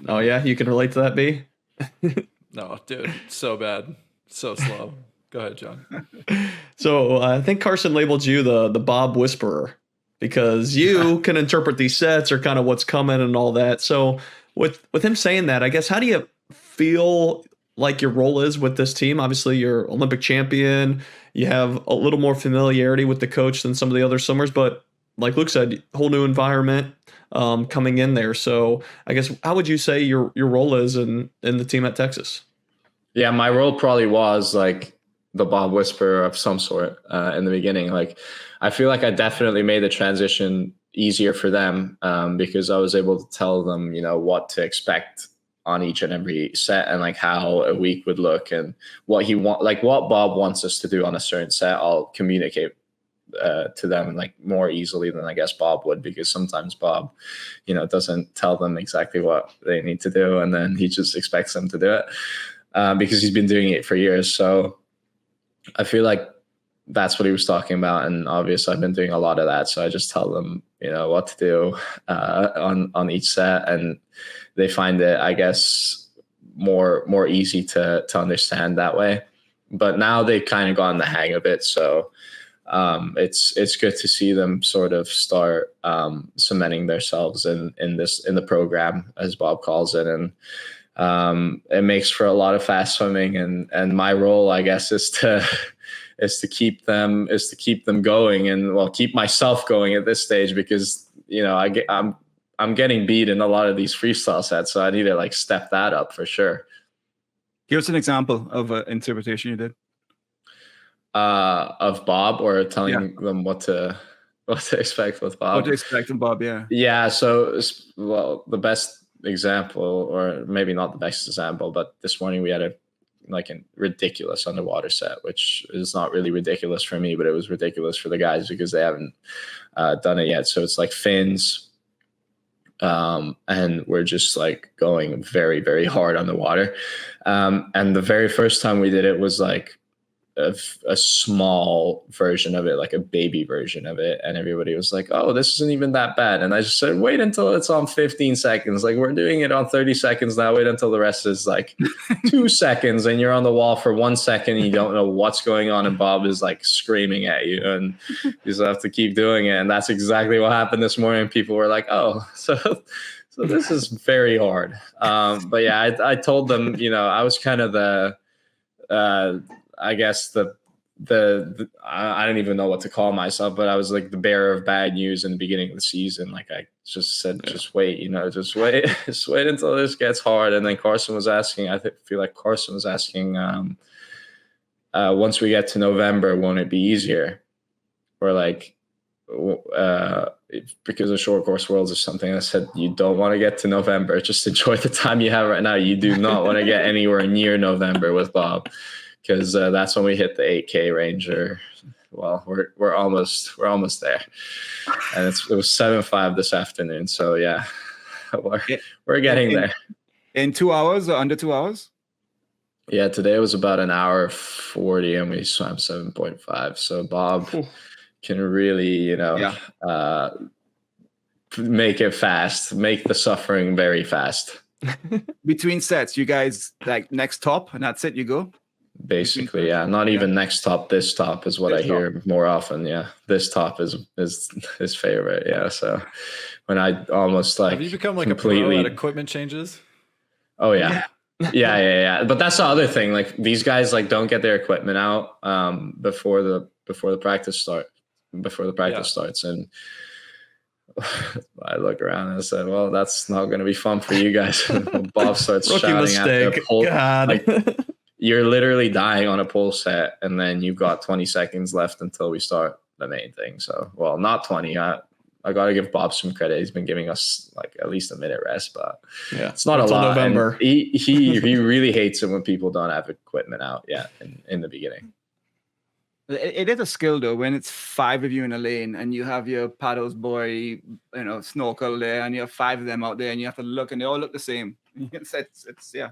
Oh yeah, you can relate to that, B? No, dude, so bad, so slow. Go ahead, John. So I think Carson labeled you the Bob Whisperer, because you can interpret these sets or kind of what's coming and all that. So with him saying that, I guess, how do you feel like your role is with this team? Obviously, you're Olympic champion. You have a little more familiarity with the coach than some of the other summers, but like Luke said, whole new environment coming in there. So I guess how would you say your role is in the team at Texas? Yeah, my role probably was like the Bob whisperer of some sort in the beginning. Like, I feel like I definitely made the transition easier for them because I was able to tell them, you know, what to expect on each and every set and like how a week would look and what what Bob wants us to do on a certain set. I'll communicate to them like more easily than I guess Bob would, because sometimes Bob, you know, doesn't tell them exactly what they need to do, and then he just expects them to do it because he's been doing it for years. So I feel like that's what he was talking about, and obviously I've been doing a lot of that. So I just tell them, you know, what to do on each set, and they find it, I guess, more easy to understand that way. But now they've kind of gotten the hang of it, so it's good to see them sort of start cementing themselves in the program, as Bob calls it, and it makes for a lot of fast swimming. And my role, I guess, is to keep them going, and well, keep myself going at this stage, because you know I'm getting beat in a lot of these freestyle sets, so I need to like step that up for sure. Give us an example of an interpretation you did. Of Bob, or telling them what to expect with Bob? What to expect from Bob, yeah. Yeah, so, well, the best example, or maybe not the best example, but this morning we had a ridiculous underwater set, which is not really ridiculous for me, but it was ridiculous for the guys because they haven't done it yet. So it's like fins, and we're just like going very, very hard on the water. And the very first time we did it was like a small version of it, like a baby version of it, and everybody was like, oh, this isn't even that bad. And I just said, wait until it's on 15 seconds. Like, we're doing it on 30 seconds now. Wait until the rest is like 2 seconds, and you're on the wall for 1 second and you don't know what's going on, and Bob is like screaming at you, and you just have to keep doing it. And that's exactly what happened this morning. People were like, oh, so this is very hard. But yeah, I told them, you know, I was kind of the I guess the I don't even know what to call myself, but I was like the bearer of bad news in the beginning of the season. Like, I just said, just wait, you know, just wait until this gets hard. And then Carson was asking, feel like Carson was asking, once we get to November, won't it be easier? Or like, because of short course worlds or something. I said, you don't want to get to November. Just enjoy the time you have right now. You do not want to get anywhere near November with Bob, because that's when we hit the 8K range. Or, well, we're almost there, and it was 7:05 this afternoon. So yeah, we're getting there. In 2 hours or under 2 hours? Yeah, today was about an hour 40, and we swam 7.5. So Bob can really, you know, make it fast, make the suffering very fast. Between sets, you guys like next top, and that's it. You go. Basically, yeah. Not even next top. This top is what I hear more often. Yeah, this top is his favorite. Yeah. So when I almost like, have you become like completely a pro at equipment changes? Oh yeah. Yeah. But that's the other thing. Like, these guys like don't get their equipment out before the practice starts, and I look around and I said, well, that's not going to be fun for you guys. Bob starts shouting at the pole. Like, you're literally dying on a pole set, and then you've got 20 seconds left until we start the main thing. So, well, not 20. I got to give Bob some credit. He's been giving us like at least a minute rest, but yeah, it's not a lot. November. He really hates it when people don't have equipment out yet in the beginning. It is a skill though, when it's 5 of you in a lane and you have your paddles boy, you know, snorkel there, and you have 5 of them out there, and you have to look, and they all look the same. It's yeah.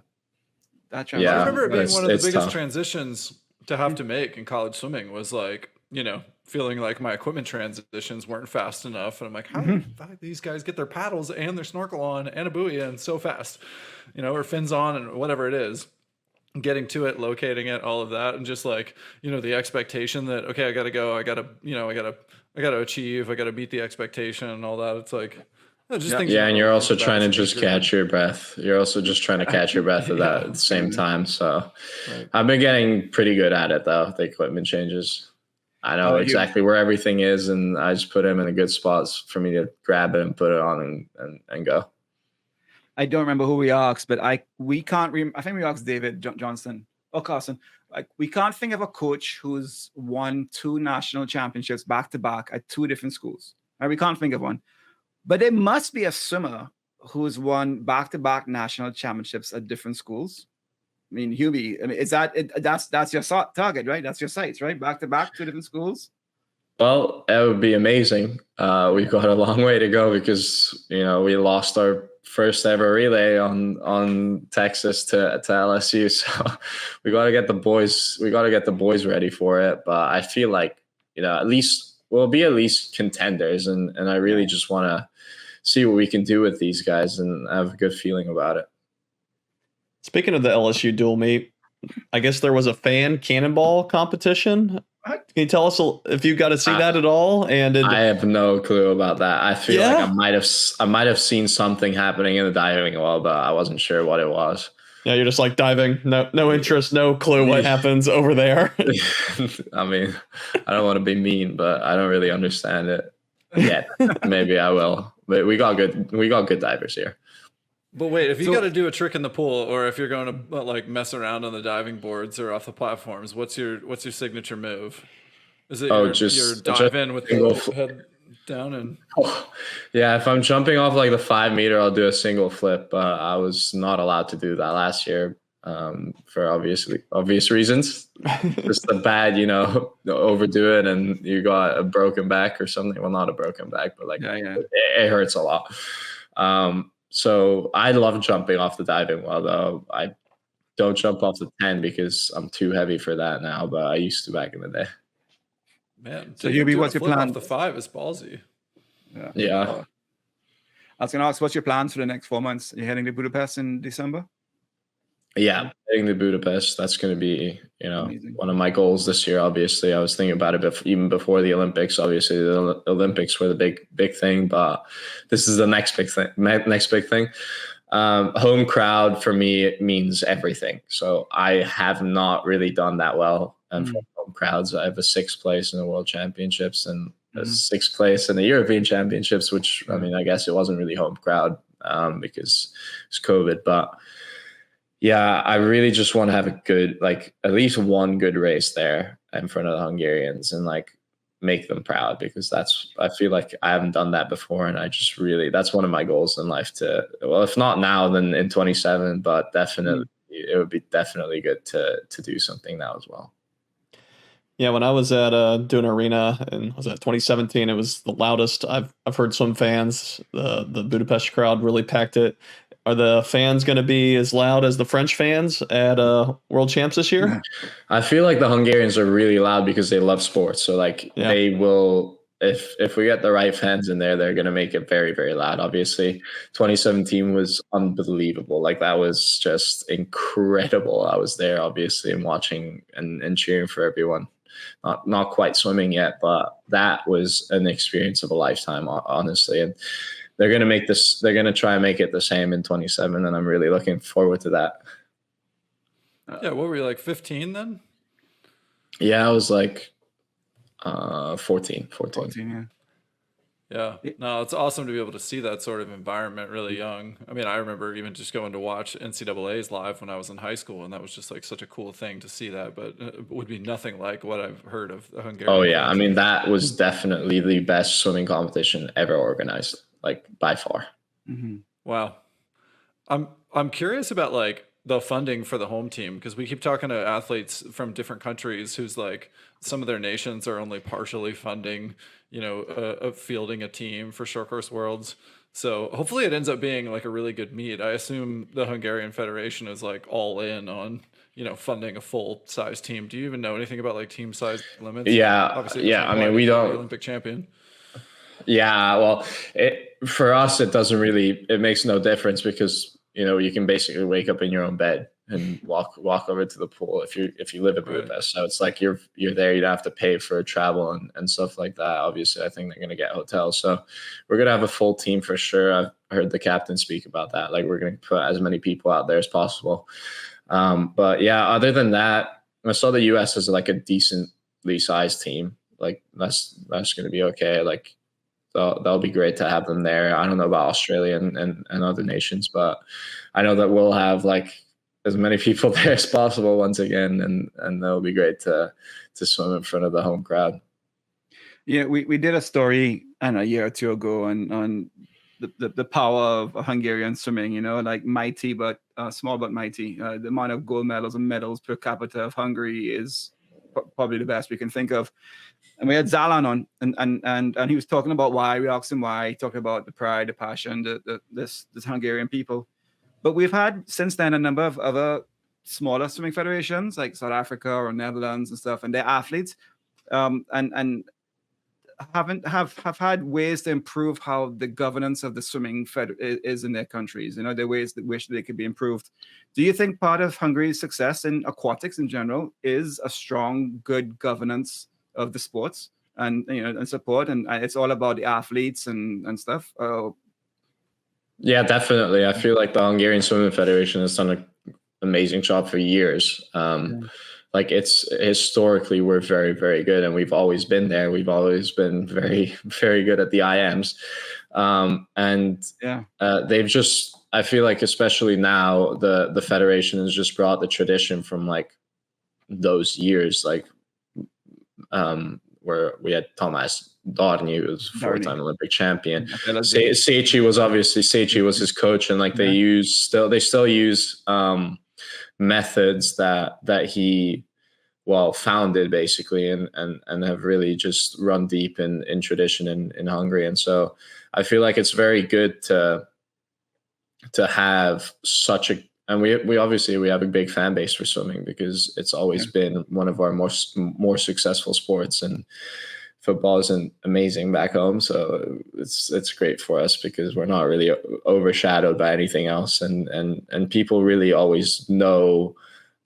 I remember it being one of the biggest transitions to have to make in college swimming was like, you know, feeling like my equipment transitions weren't fast enough. And I'm like, how do these guys get their paddles and their snorkel on and a buoy in so fast, you know, or fins on and whatever it is, getting to it, locating it, all of that. And just like, you know, the expectation that, okay, I got to go, I got to achieve, I got to meet the expectation and all that. It's like, Yeah, and you're also trying to just catch your breath. You're also just trying to catch your breath at that at the same time. So I've been getting pretty good at it, though, the equipment changes. I know exactly where everything is, and I just put him in a good spots for me to grab it and put it on and go. I don't remember who we asked, but we can't. I think we asked David Johnston or Carson. Like, we can't think of a coach who's won 2 national championships back to back at 2 different schools. Right? We can't think of one, but there must be a swimmer who's won back to back national championships at different schools. I mean, Hubi. I mean, is that's your target, right? That's your sights, right? Back to back, 2 different schools. Well, that would be amazing. We've got a long way to go because we lost our first ever relay on Texas to LSU, so we got to get the boys. We got to get the boys ready for it. But I feel like at least we'll be at least contenders, and I really just want to see what we can do with these guys, and I have a good feeling about it. Speaking of the LSU dual meet, I guess there was a fan cannonball competition. Can you tell us if you got to see that at all? And I have no clue about that. I feel like I might have seen something happening in the diving well, but I wasn't sure what it was. Yeah, you're just like diving, no interest, no clue what happens over there. I mean, I don't want to be mean, but I don't really understand it yet. Maybe I will. But we got good divers here. But wait, if you got to do a trick in the pool, or if you're going to like mess around on the diving boards or off the platforms, what's your signature move? Is it your dive in with the head down and? Yeah, if I'm jumping off like the 5 meter, I'll do a single flip. I was not allowed to do that last year for obvious reasons. Just the bad, overdo it and you got a broken back or something. Well, not a broken back, but like it hurts a lot. So I love jumping off the diving well, though. I don't jump off the 10 because I'm too heavy for that now, but I used to back in the day. Man, so Hubi, what's your plan? Off the 5 is ballsy. Yeah. I was going to ask, what's your plans for the next 4 months? Are you heading to Budapest in December? Yeah, heading to Budapest. That's going to be, amazing. One of my goals this year. Obviously, I was thinking about it even before the Olympics. Obviously, the Olympics were the big thing, but this is the next big thing. Home crowd for me means everything. So I have not really done that well and for home crowds. I have a 6th place in the World Championships and a 6th place in the European Championships, which I mean, I guess it wasn't really home crowd because it's COVID, but. Yeah, I really just want to have a good, at least one good race there in front of the Hungarians and make them proud, because I feel like I haven't done that before. And I just really, that's one of my goals in life if not now, then in 27, but definitely, it would be definitely good to do something now as well. Yeah, when I was at doing arena and was that 2017, it was the loudest I've heard swim fans. The Budapest crowd really packed it. Are the fans going to be as loud as the French fans at World Champs this year? I feel like the Hungarians are really loud because they love sports. So they will, if we get the right fans in there, they're going to make it very, very loud. Obviously, 2017 was unbelievable. That was just incredible. I was there, obviously, and watching and cheering for everyone. Not quite swimming yet, but that was an experience of a lifetime, honestly. And they're going to try and make it the same in 27. And I'm really looking forward to that. Yeah. What were you 15 then? Yeah, I was 14. 14, yeah. Yeah. No, it's awesome to be able to see that sort of environment really young. I mean, I remember even just going to watch NCAAs live when I was in high school, and that was just such a cool thing to see that, but it would be nothing like what I've heard of the Hungarian. Oh yeah. I mean, that was definitely the best swimming competition ever organized, by far. Mm-hmm. Wow. I'm curious about the funding for the home team, because we keep talking to athletes from different countries who's some of their nations are only partially funding, fielding a team for short course worlds. So hopefully it ends up being a really good meet. I assume the Hungarian Federation is all in on, funding a full size team. Do you even know anything about team size limits? Yeah. Obviously, yeah. I mean, we don't. Olympic champion. Yeah. Well, for us, it doesn't really, it makes no difference because, you can basically wake up in your own bed. and walk over to the pool if you live in Budapest. So it's like you're there, you don't have to pay for travel and stuff like that. Obviously, I think they're gonna get hotels. So we're gonna have a full team for sure. I've heard the captain speak about that. Like we're gonna put as many people out there as possible. But yeah, other than that, I saw the US as like a decently sized team. Like that's gonna be okay. Like that'll be great to have them there. I don't know about Australia and other nations, but I know that we'll have like as many people there as possible once again, and that'll be great to swim in front of the home crowd. Yeah, we did a story a year or two ago on the power of Hungarian swimming. You know, like mighty but small but mighty. The amount of gold medals and medals per capita of Hungary is probably the best we can think of. And we had Zalan on, and he was talking about why. We asked him why. He talked about the pride, the passion, this Hungarian people. But we've had since then a number of other smaller swimming federations like South Africa or Netherlands and stuff, and their athletes, and have had ways to improve how the governance of the swimming is in their countries. You know, there are ways that wish they could be improved. Do you think part of Hungary's success in aquatics in general is a strong, good governance of the sports and and support, and it's all about the athletes and stuff? Yeah, definitely. I feel like the Hungarian Swimming Federation has done an amazing job for years. Like it's historically we're very, very good, and we've always been there. We've always been very, very good at the IMs, they've just. I feel like especially now the federation has just brought the tradition from like those years, like where we had Thomas Darny, who was four-time Olympic champion. Seichi was his coach, and like they still use methods that he founded basically and have really just run deep in tradition in Hungary. And so I feel like it's very good to have such a, and we obviously we have a big fan base for swimming because it's always been one of our more successful sports, and football isn't amazing back home. So it's great for us because we're not really overshadowed by anything else. And people really always know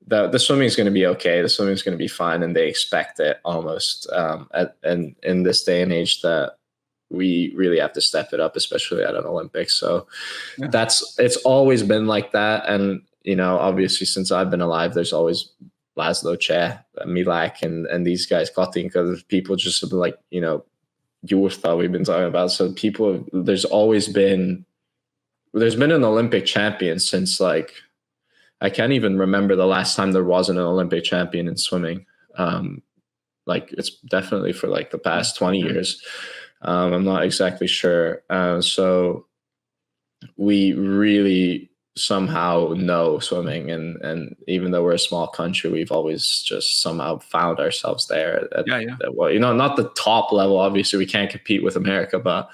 that the swimming is going to be okay. The swimming is going to be fine. And they expect it almost. And in this day and age that we really have to step it up, especially at an Olympics. So it's always been like that. And, obviously since I've been alive, there's always Laszlo, Che, Milak, and these guys, Katinka, people just have been like, Jurta we've been talking about. So there's been an Olympic champion since like, I can't even remember the last time there wasn't an Olympic champion in swimming. Like it's definitely for like the past 20 years. I'm not exactly sure. So we really somehow know swimming, and even though we're a small country, we've always just somehow found ourselves there at not the top level. Obviously we can't compete with America, but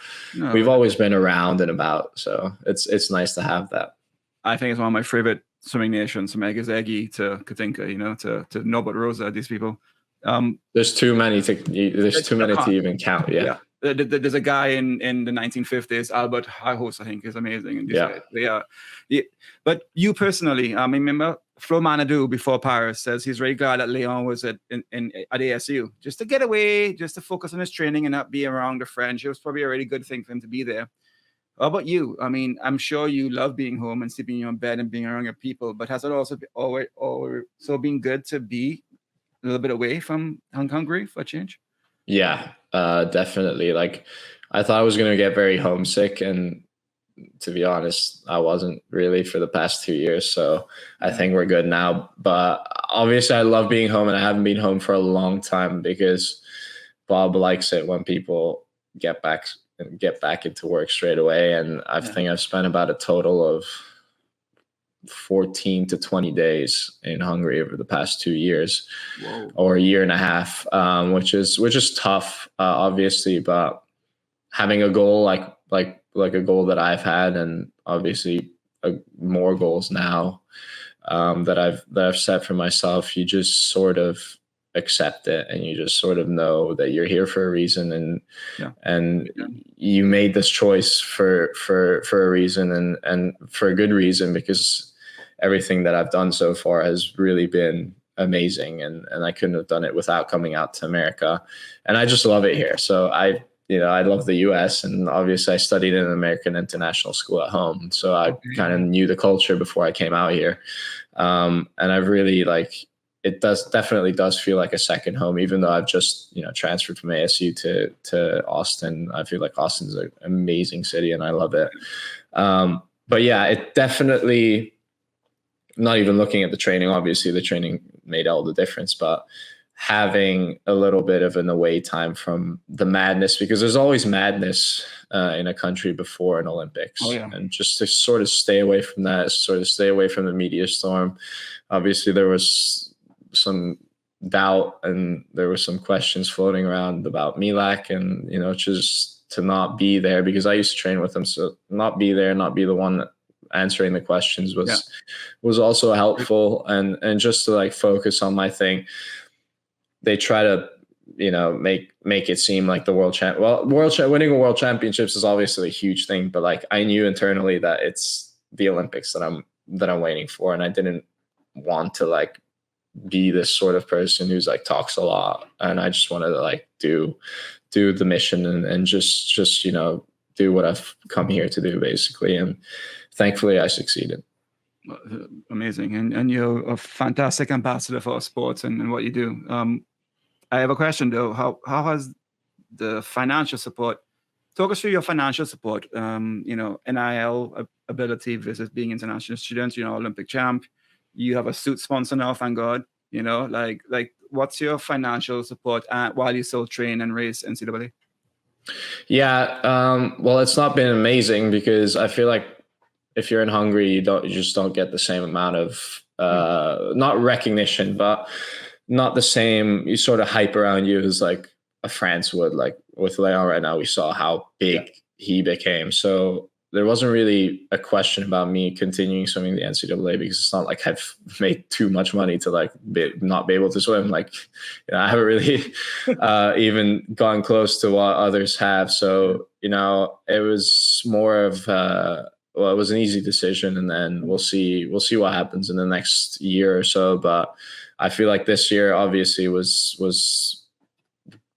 we've always been around and about. So it's nice to have that. I think it's one of my favorite swimming nations, from Egazegi to Katinka, to Norbert Rosa, these people. There's too many to even count. Yeah. There's a guy in the 1950s, Albert Hajos, I think, is amazing. And but you personally, I remember Flo Manadou before Paris says he's really glad that Leon was at ASU just to get away, just to focus on his training and not be around the French. It was probably a really good thing for him to be there. How about you? I mean, I'm sure you love being home and sleeping in your bed and being around your people, but has it also been good to be a little bit away from Hungary for a change? Yeah, definitely. Like I thought I was going to get very homesick, and to be honest, I wasn't really for the past 2 years. So I think we're good now, but obviously I love being home, and I haven't been home for a long time because Bob likes it when people get back into work straight away. And I think I've spent about a total of 14 to 20 days in Hungary over the past 2 years. Whoa. Or a year and a half, which is tough, obviously, but having a goal like a goal that I've had, and obviously more goals now that I've set for myself, you just sort of accept it, and you just sort of know that you're here for a reason, and you made this choice for a reason, and for a good reason, because everything that I've done so far has really been amazing, and I couldn't have done it without coming out to America, and I just love it here. So I love the US, and obviously I studied in an American international school at home, so I kind of knew the culture before I came out here. And I've really it definitely does feel like a second home, even though I've just, transferred from ASU to Austin. I feel like Austin's an amazing city and I love it. But yeah, it definitely, not even looking at the training, obviously the training made all the difference, but having a little bit of an away time from the madness, because there's always madness in a country before an Olympics. And just to sort of stay away from that, sort of stay away from the media storm. Obviously there was some doubt and there were some questions floating around about Milak, and, just to not be there, because I used to train with him. So not be there, not be the one that answering the questions was also helpful, and just to focus on my thing. They try to, make it seem like the winning a world championships is obviously a huge thing, but I knew internally that it's the Olympics that I'm waiting for, and I didn't want to be this sort of person who's talks a lot, and I just wanted to do the mission and just do what I've come here to do, basically, and thankfully I succeeded. Amazing. And you're a fantastic ambassador for our sports and what you do. I have a question though. How has the financial support, talk us through your financial support, NIL ability versus being international students, Olympic champ, you have a suit sponsor now, thank God, what's your financial support while you still train and race NCAA? Yeah. Well, it's not been amazing, because I feel like if you're in Hungary, you just don't get the same amount of not recognition, but not the same sort of hype around you as a France would. With Leon right now, we saw how big he became. So there wasn't really a question about me continuing swimming the NCAA, because it's not like I've made too much money to not be able to swim. I haven't really even gone close to what others have. So, it was more of it was an easy decision, and then we'll see what happens in the next year or so. But I feel like this year obviously was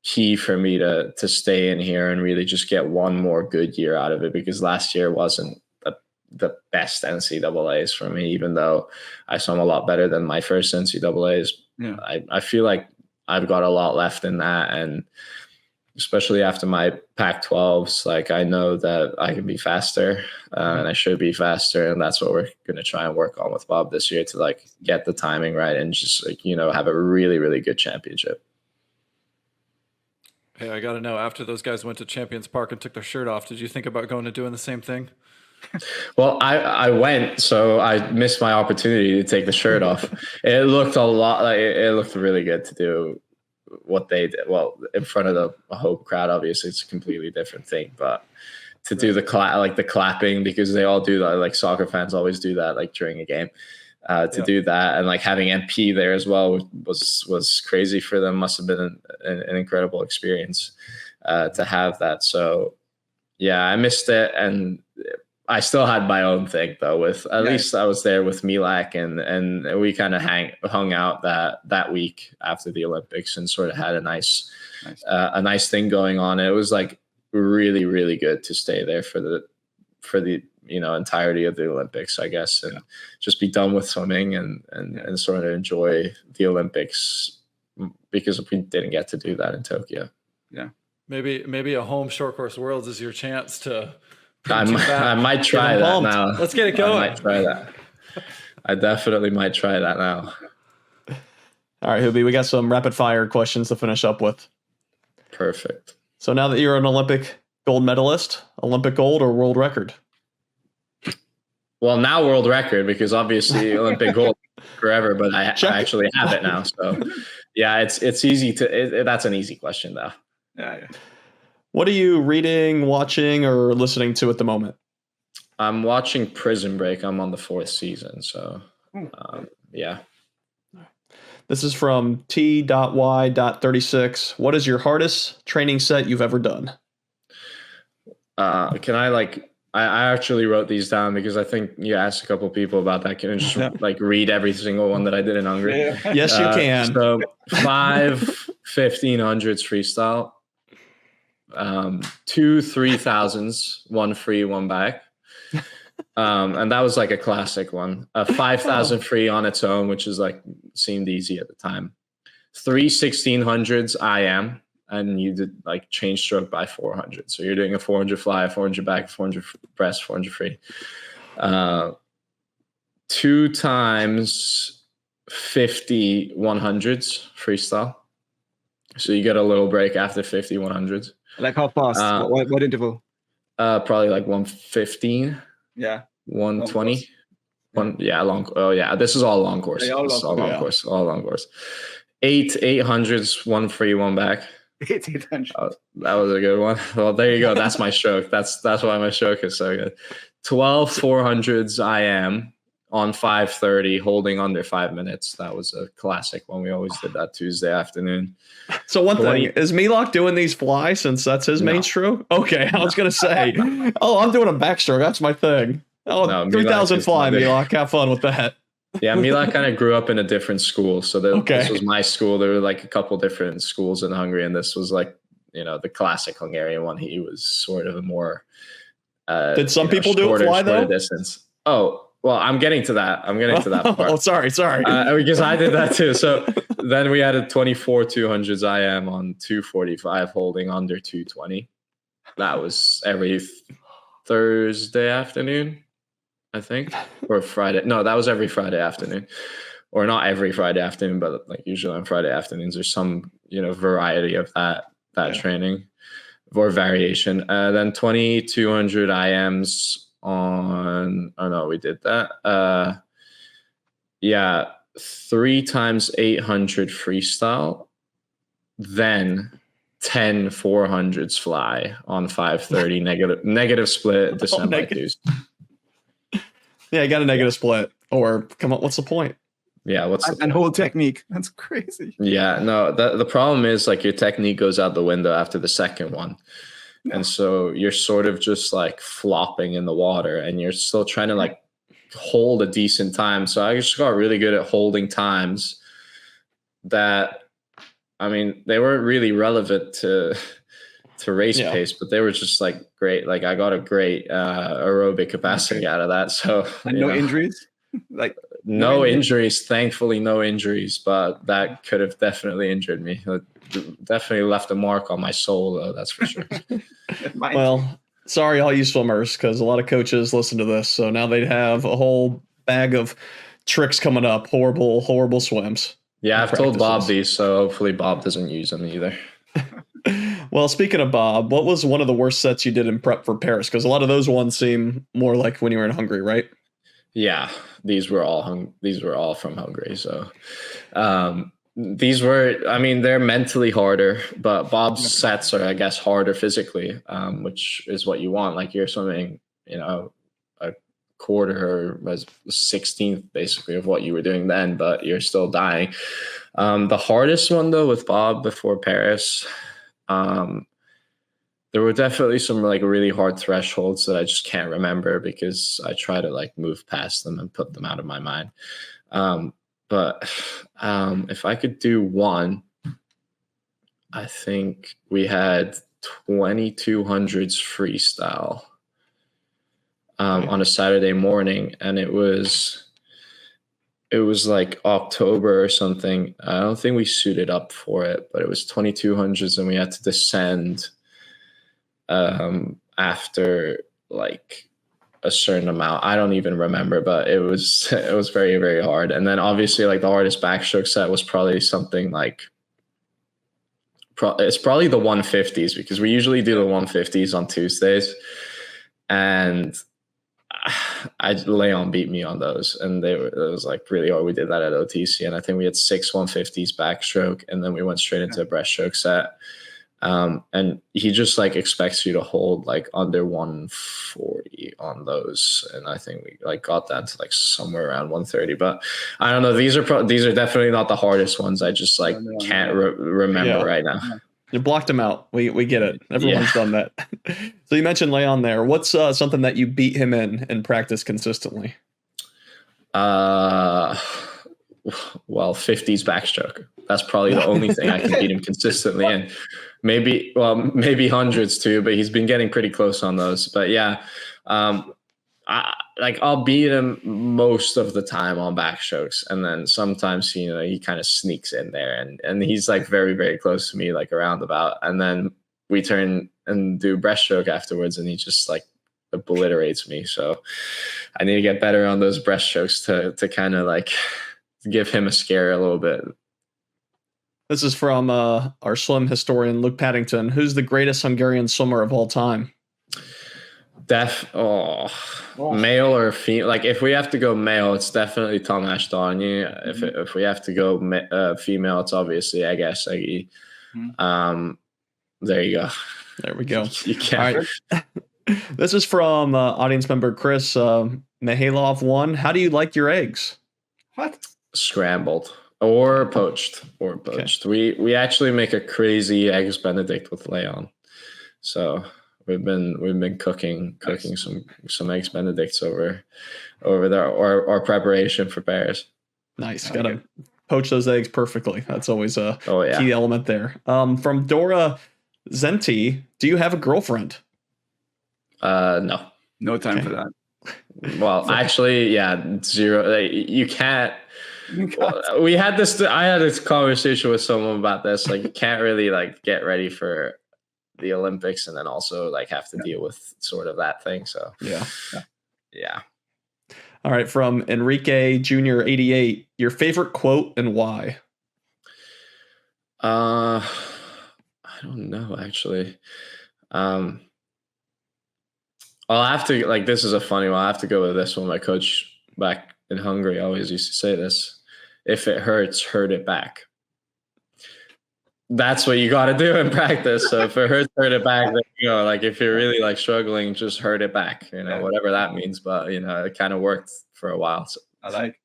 key for me to stay in here and really just get one more good year out of it, because last year wasn't the best NCAAs for me, even though I swam a lot better than my first NCAAs. Yeah. I feel like I've got a lot left in that, and especially after my Pac-12s, I know that I can be faster and I should be faster. And that's what we're going to try and work on with Bob this year, to get the timing right and just have a really, really good championship. Hey, I got to know, after those guys went to Champions Park and took their shirt off, did you think about going and doing the same thing? Well, I went, so I missed my opportunity to take the shirt off. It looked it looked really good to do what they did. Well, in front of the whole crowd, obviously it's a completely different thing, but to do the clapping, because they all do that, soccer fans always do that during a game, do that, and having MP there as well was crazy for them. Must have been an incredible experience to have that. So yeah, I missed it, and I still had my own thing though. With at least I was there with Milak, and we kind of hung out that week after the Olympics, and sort of had a nice thing going on. It was really, really good to stay there for the entirety of the Olympics, I guess, and just be done with swimming and sort of enjoy the Olympics, because we didn't get to do that in Tokyo. Yeah, maybe a home short course worlds is your chance to. I might try that now. Let's get it going. I might try that. I definitely might try that now. All right, Hubi, we got some rapid fire questions to finish up with. Perfect. So now that you're an Olympic gold medalist, Olympic gold or world record? Well, now world record, because obviously Olympic gold forever, but I actually have it now. So yeah, it's easy that's an easy question though. Yeah. What are you reading, watching, or listening to at the moment? I'm watching Prison Break. I'm on the 4th season, so yeah. This is from T.Y.36. What is your hardest training set you've ever done? Can I I actually wrote these down because I think you asked a couple people about that. Can I just like read every single one that I did in Hungary? Yeah. Yes, you can. So 5 1500s freestyle, 2 3000s, one free, one back. And that was like a classic one. A 5,000 free on its own, which is like seemed easy at the time. 3 1600s IM, and you did like change stroke by 400. So you're doing a 400 fly, 400 back, 400 breast, 400 free. 2 times 50 100s freestyle. So you get a little break after 50 100s. Like how fast? What interval? Probably like 115. Yeah. 120. Long. Oh yeah, this is all long course. Yeah, all long course. All long course. 8 800s, one free, one back. 800. That was a good one. Well, there you go. That's my stroke. That's why my stroke is so good. 12 400s IM on 5:30, holding under 5 minutes. That was a classic one. We always did that Tuesday afternoon. So one thing, is Milok doing these fly since that's his main stroke? Okay, I was going to say, I'm doing a backstroke. That's my thing. No, 3,000 fly, Milok. Have fun with that. Yeah, Milok kind of grew up in a different school. So this was my school. There were like a couple different schools in Hungary, and this was like, the classic Hungarian one. He was sort of a more did some people do it fly though? Distance. Oh, well, I'm getting to that. Part. Oh, sorry. Because I did that too. So then we added 24 200s IM on 245, holding under 220. That was every Thursday afternoon, I think, or Friday. No, that was every Friday afternoon, or not every Friday afternoon, but like usually on Friday afternoons, there's some, variety of that training or variation. Then 2200 IMs on, we did that. 3 times 800 freestyle, then 10 400s fly on 5:30 negative split December twos. Yeah, you got a negative split, or come on, what's the point? Yeah, and whole technique? That's crazy. Yeah, no, the problem is like your technique goes out the window after the second one. And so you're sort of just like flopping in the water, and you're still trying to like hold a decent time. So I just got really good at holding times that, they weren't really relevant to race pace, but they were just like great. Like I got a great aerobic capacity out of that. So and no injuries? Like no injuries, thankfully no injuries, but that could have definitely injured me. It definitely left a mark on my soul though, that's for sure. Well, sorry all you swimmers, because a lot of coaches listen to this, so now they'd have a whole bag of tricks coming up. Horrible swims. Yeah, I've told Bob these, so hopefully Bob doesn't use them either. Well, speaking of Bob, what was one of the worst sets you did in prep for Paris? Because a lot of those ones seem more like when you were in Hungary, right? Yeah, these were all from Hungary. So these were, they're mentally harder, but Bob's sets are, I guess, harder physically, which is what you want. Like you're swimming, a quarter or 16th basically of what you were doing then, but you're still dying. The hardest one though with Bob before Paris, there were definitely some like really hard thresholds that I just can't remember because I try to like move past them and put them out of my mind. But if I could do one, I think we had 2200s freestyle on a Saturday morning, and it was like October or something. I don't think we suited up for it, but it was 2200s, and we had to descend after like a certain amount. I don't even remember, but it was very, very hard. And then obviously like the hardest backstroke set was probably something like it's probably the 150s, because we usually do the 150s on Tuesdays, and Leon beat me on those, and it was like really hard. We did that at OTC, and I think we had 6 150s backstroke, and then we went straight into a breaststroke set. And he just like expects you to hold like under 140 on those, and I think we like got that to like somewhere around 130. But I don't know. These are definitely not the hardest ones. I just like can't remember right now. You blocked him out. We get it. Everyone's done that. So you mentioned Leon there. What's something that you beat him in practice consistently? Well, 50s backstroke. That's probably the only thing I can beat him consistently in. Maybe hundreds too, but he's been getting pretty close on those. But yeah, I'll beat him most of the time on backstrokes, and then sometimes he kind of sneaks in there, and he's like very, very close to me, like a roundabout, and then we turn and do breaststroke afterwards, and he just like obliterates me. So I need to get better on those breaststrokes to kind of like give him a scare a little bit. This is from our swim historian, Luke Paddington. Who's the greatest Hungarian swimmer of all time? Male or female? Like if we have to go male, it's definitely Tamás Darnyi. If we have to go female, it's obviously Egészegi. There you go. There we go. You can't. All right. This is from audience member Chris Mihailov 1. How do you like your eggs? What? Scrambled or poached. Okay. We actually make a crazy eggs Benedict with Leon. So we've been cooking some eggs Benedicts over there, or preparation for bears. Nice. Gotta poach those eggs perfectly. That's always a key element there. From Dora Zenti, do you have a girlfriend? No. No time for that. Well, actually, yeah, zero. You can't. I had this conversation with someone about this. Like, you can't really like get ready for the Olympics and then also like have to deal with sort of that thing. So yeah. All right, from Enrique Jr. 88, your favorite quote and why? I don't know actually. I'll have to, like, this is a funny one. I'll have to go with this one. My coach back in Hungary always used to say this: if it hurts, hurt it back. That's what you got to do in practice. So if it hurts, hurt it back. Then, like if you're really like struggling, just hurt it back, whatever that means. But, it kind of worked for a while. So I like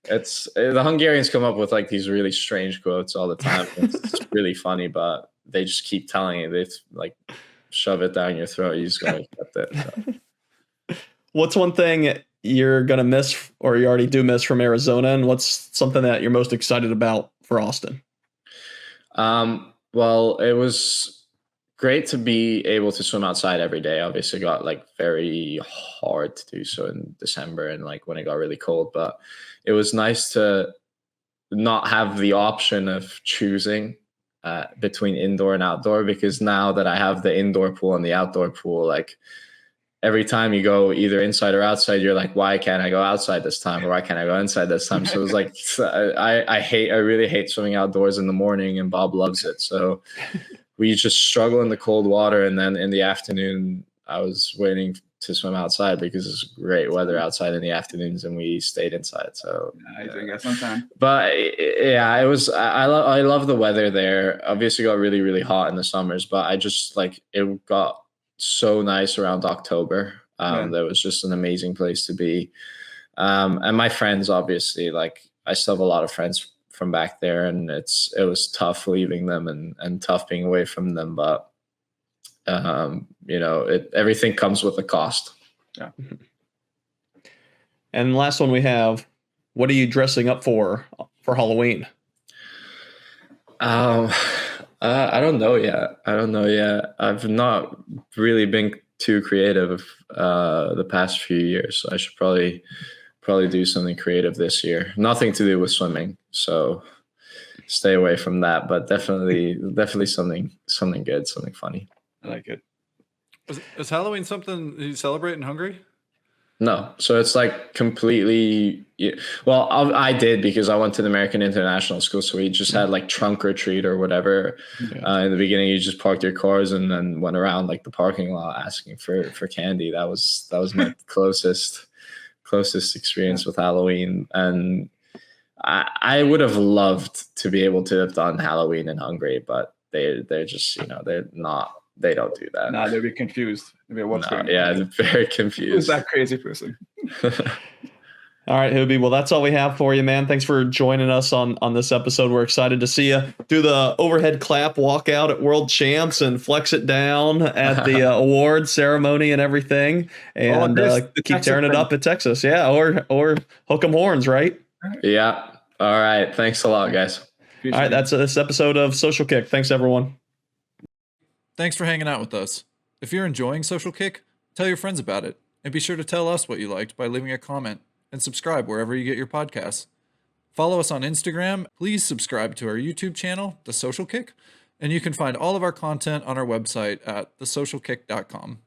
it's the Hungarians come up with like these really strange quotes all the time. It's really funny, but they just keep telling you. They like shove it down your throat. You just got to accept it. So. What's one thing you're going to miss or you already do miss from Arizona? And what's something that you're most excited about for Austin? Well, it was great to be able to swim outside every day. Obviously it got like very hard to do so in December and like when it got really cold, but it was nice to not have the option of choosing between indoor and outdoor, because now that I have the indoor pool and the outdoor pool, like every time you go either inside or outside, you're like, why can't I go outside this time? Or why can't I go inside this time? So it was like, I really hate swimming outdoors in the morning, and Bob loves it. So we just struggle in the cold water. And then in the afternoon, I was waiting to swim outside because it's great weather outside in the afternoons, and we stayed inside. So I think that's sometime. But yeah, it was. I love the weather there. Obviously, got really, really hot in the summers, but I just like it got so nice around October. That was just an amazing place to be. And my friends, obviously, like I still have a lot of friends from back there, and it was tough leaving them and tough being away from them, but everything comes with a cost. Yeah. And last one we have, what are you dressing up for Halloween? I don't know yet. I've not really been too creative the past few years. So I should probably do something creative this year. Nothing to do with swimming, so stay away from that. But definitely something good, something funny. I like it. Is Halloween something you celebrate in Hungary? No. So it's like completely, well, I did because I went to the American International School. So we just had like trunk or treat or whatever. Yeah. In the beginning, you just parked your cars and then went around like the parking lot asking for candy. That was my closest experience with Halloween. And I would have loved to be able to have done Halloween in Hungary, but they're just, they're not. They don't do that. Nah, they'll be confused. They'll be what's going on. Yeah, they're very confused. Who's that crazy person? All right, Hubi. Well, that's all we have for you, man. Thanks for joining us on this episode. We're excited to see you do the overhead clap walkout at World Champs and flex it down at the award ceremony and everything, and keep tearing it up at Texas. Yeah, or hook 'em horns, right? Yeah. All right. Thanks a lot, guys. All right, that's this episode of Social Kick. Thanks, everyone. Thanks for hanging out with us. If you're enjoying Social Kick, tell your friends about it, and be sure to tell us what you liked by leaving a comment, and subscribe wherever you get your podcasts. Follow us on Instagram. Please subscribe to our YouTube channel, The Social Kick, and you can find all of our content on our website at thesocialkick.com.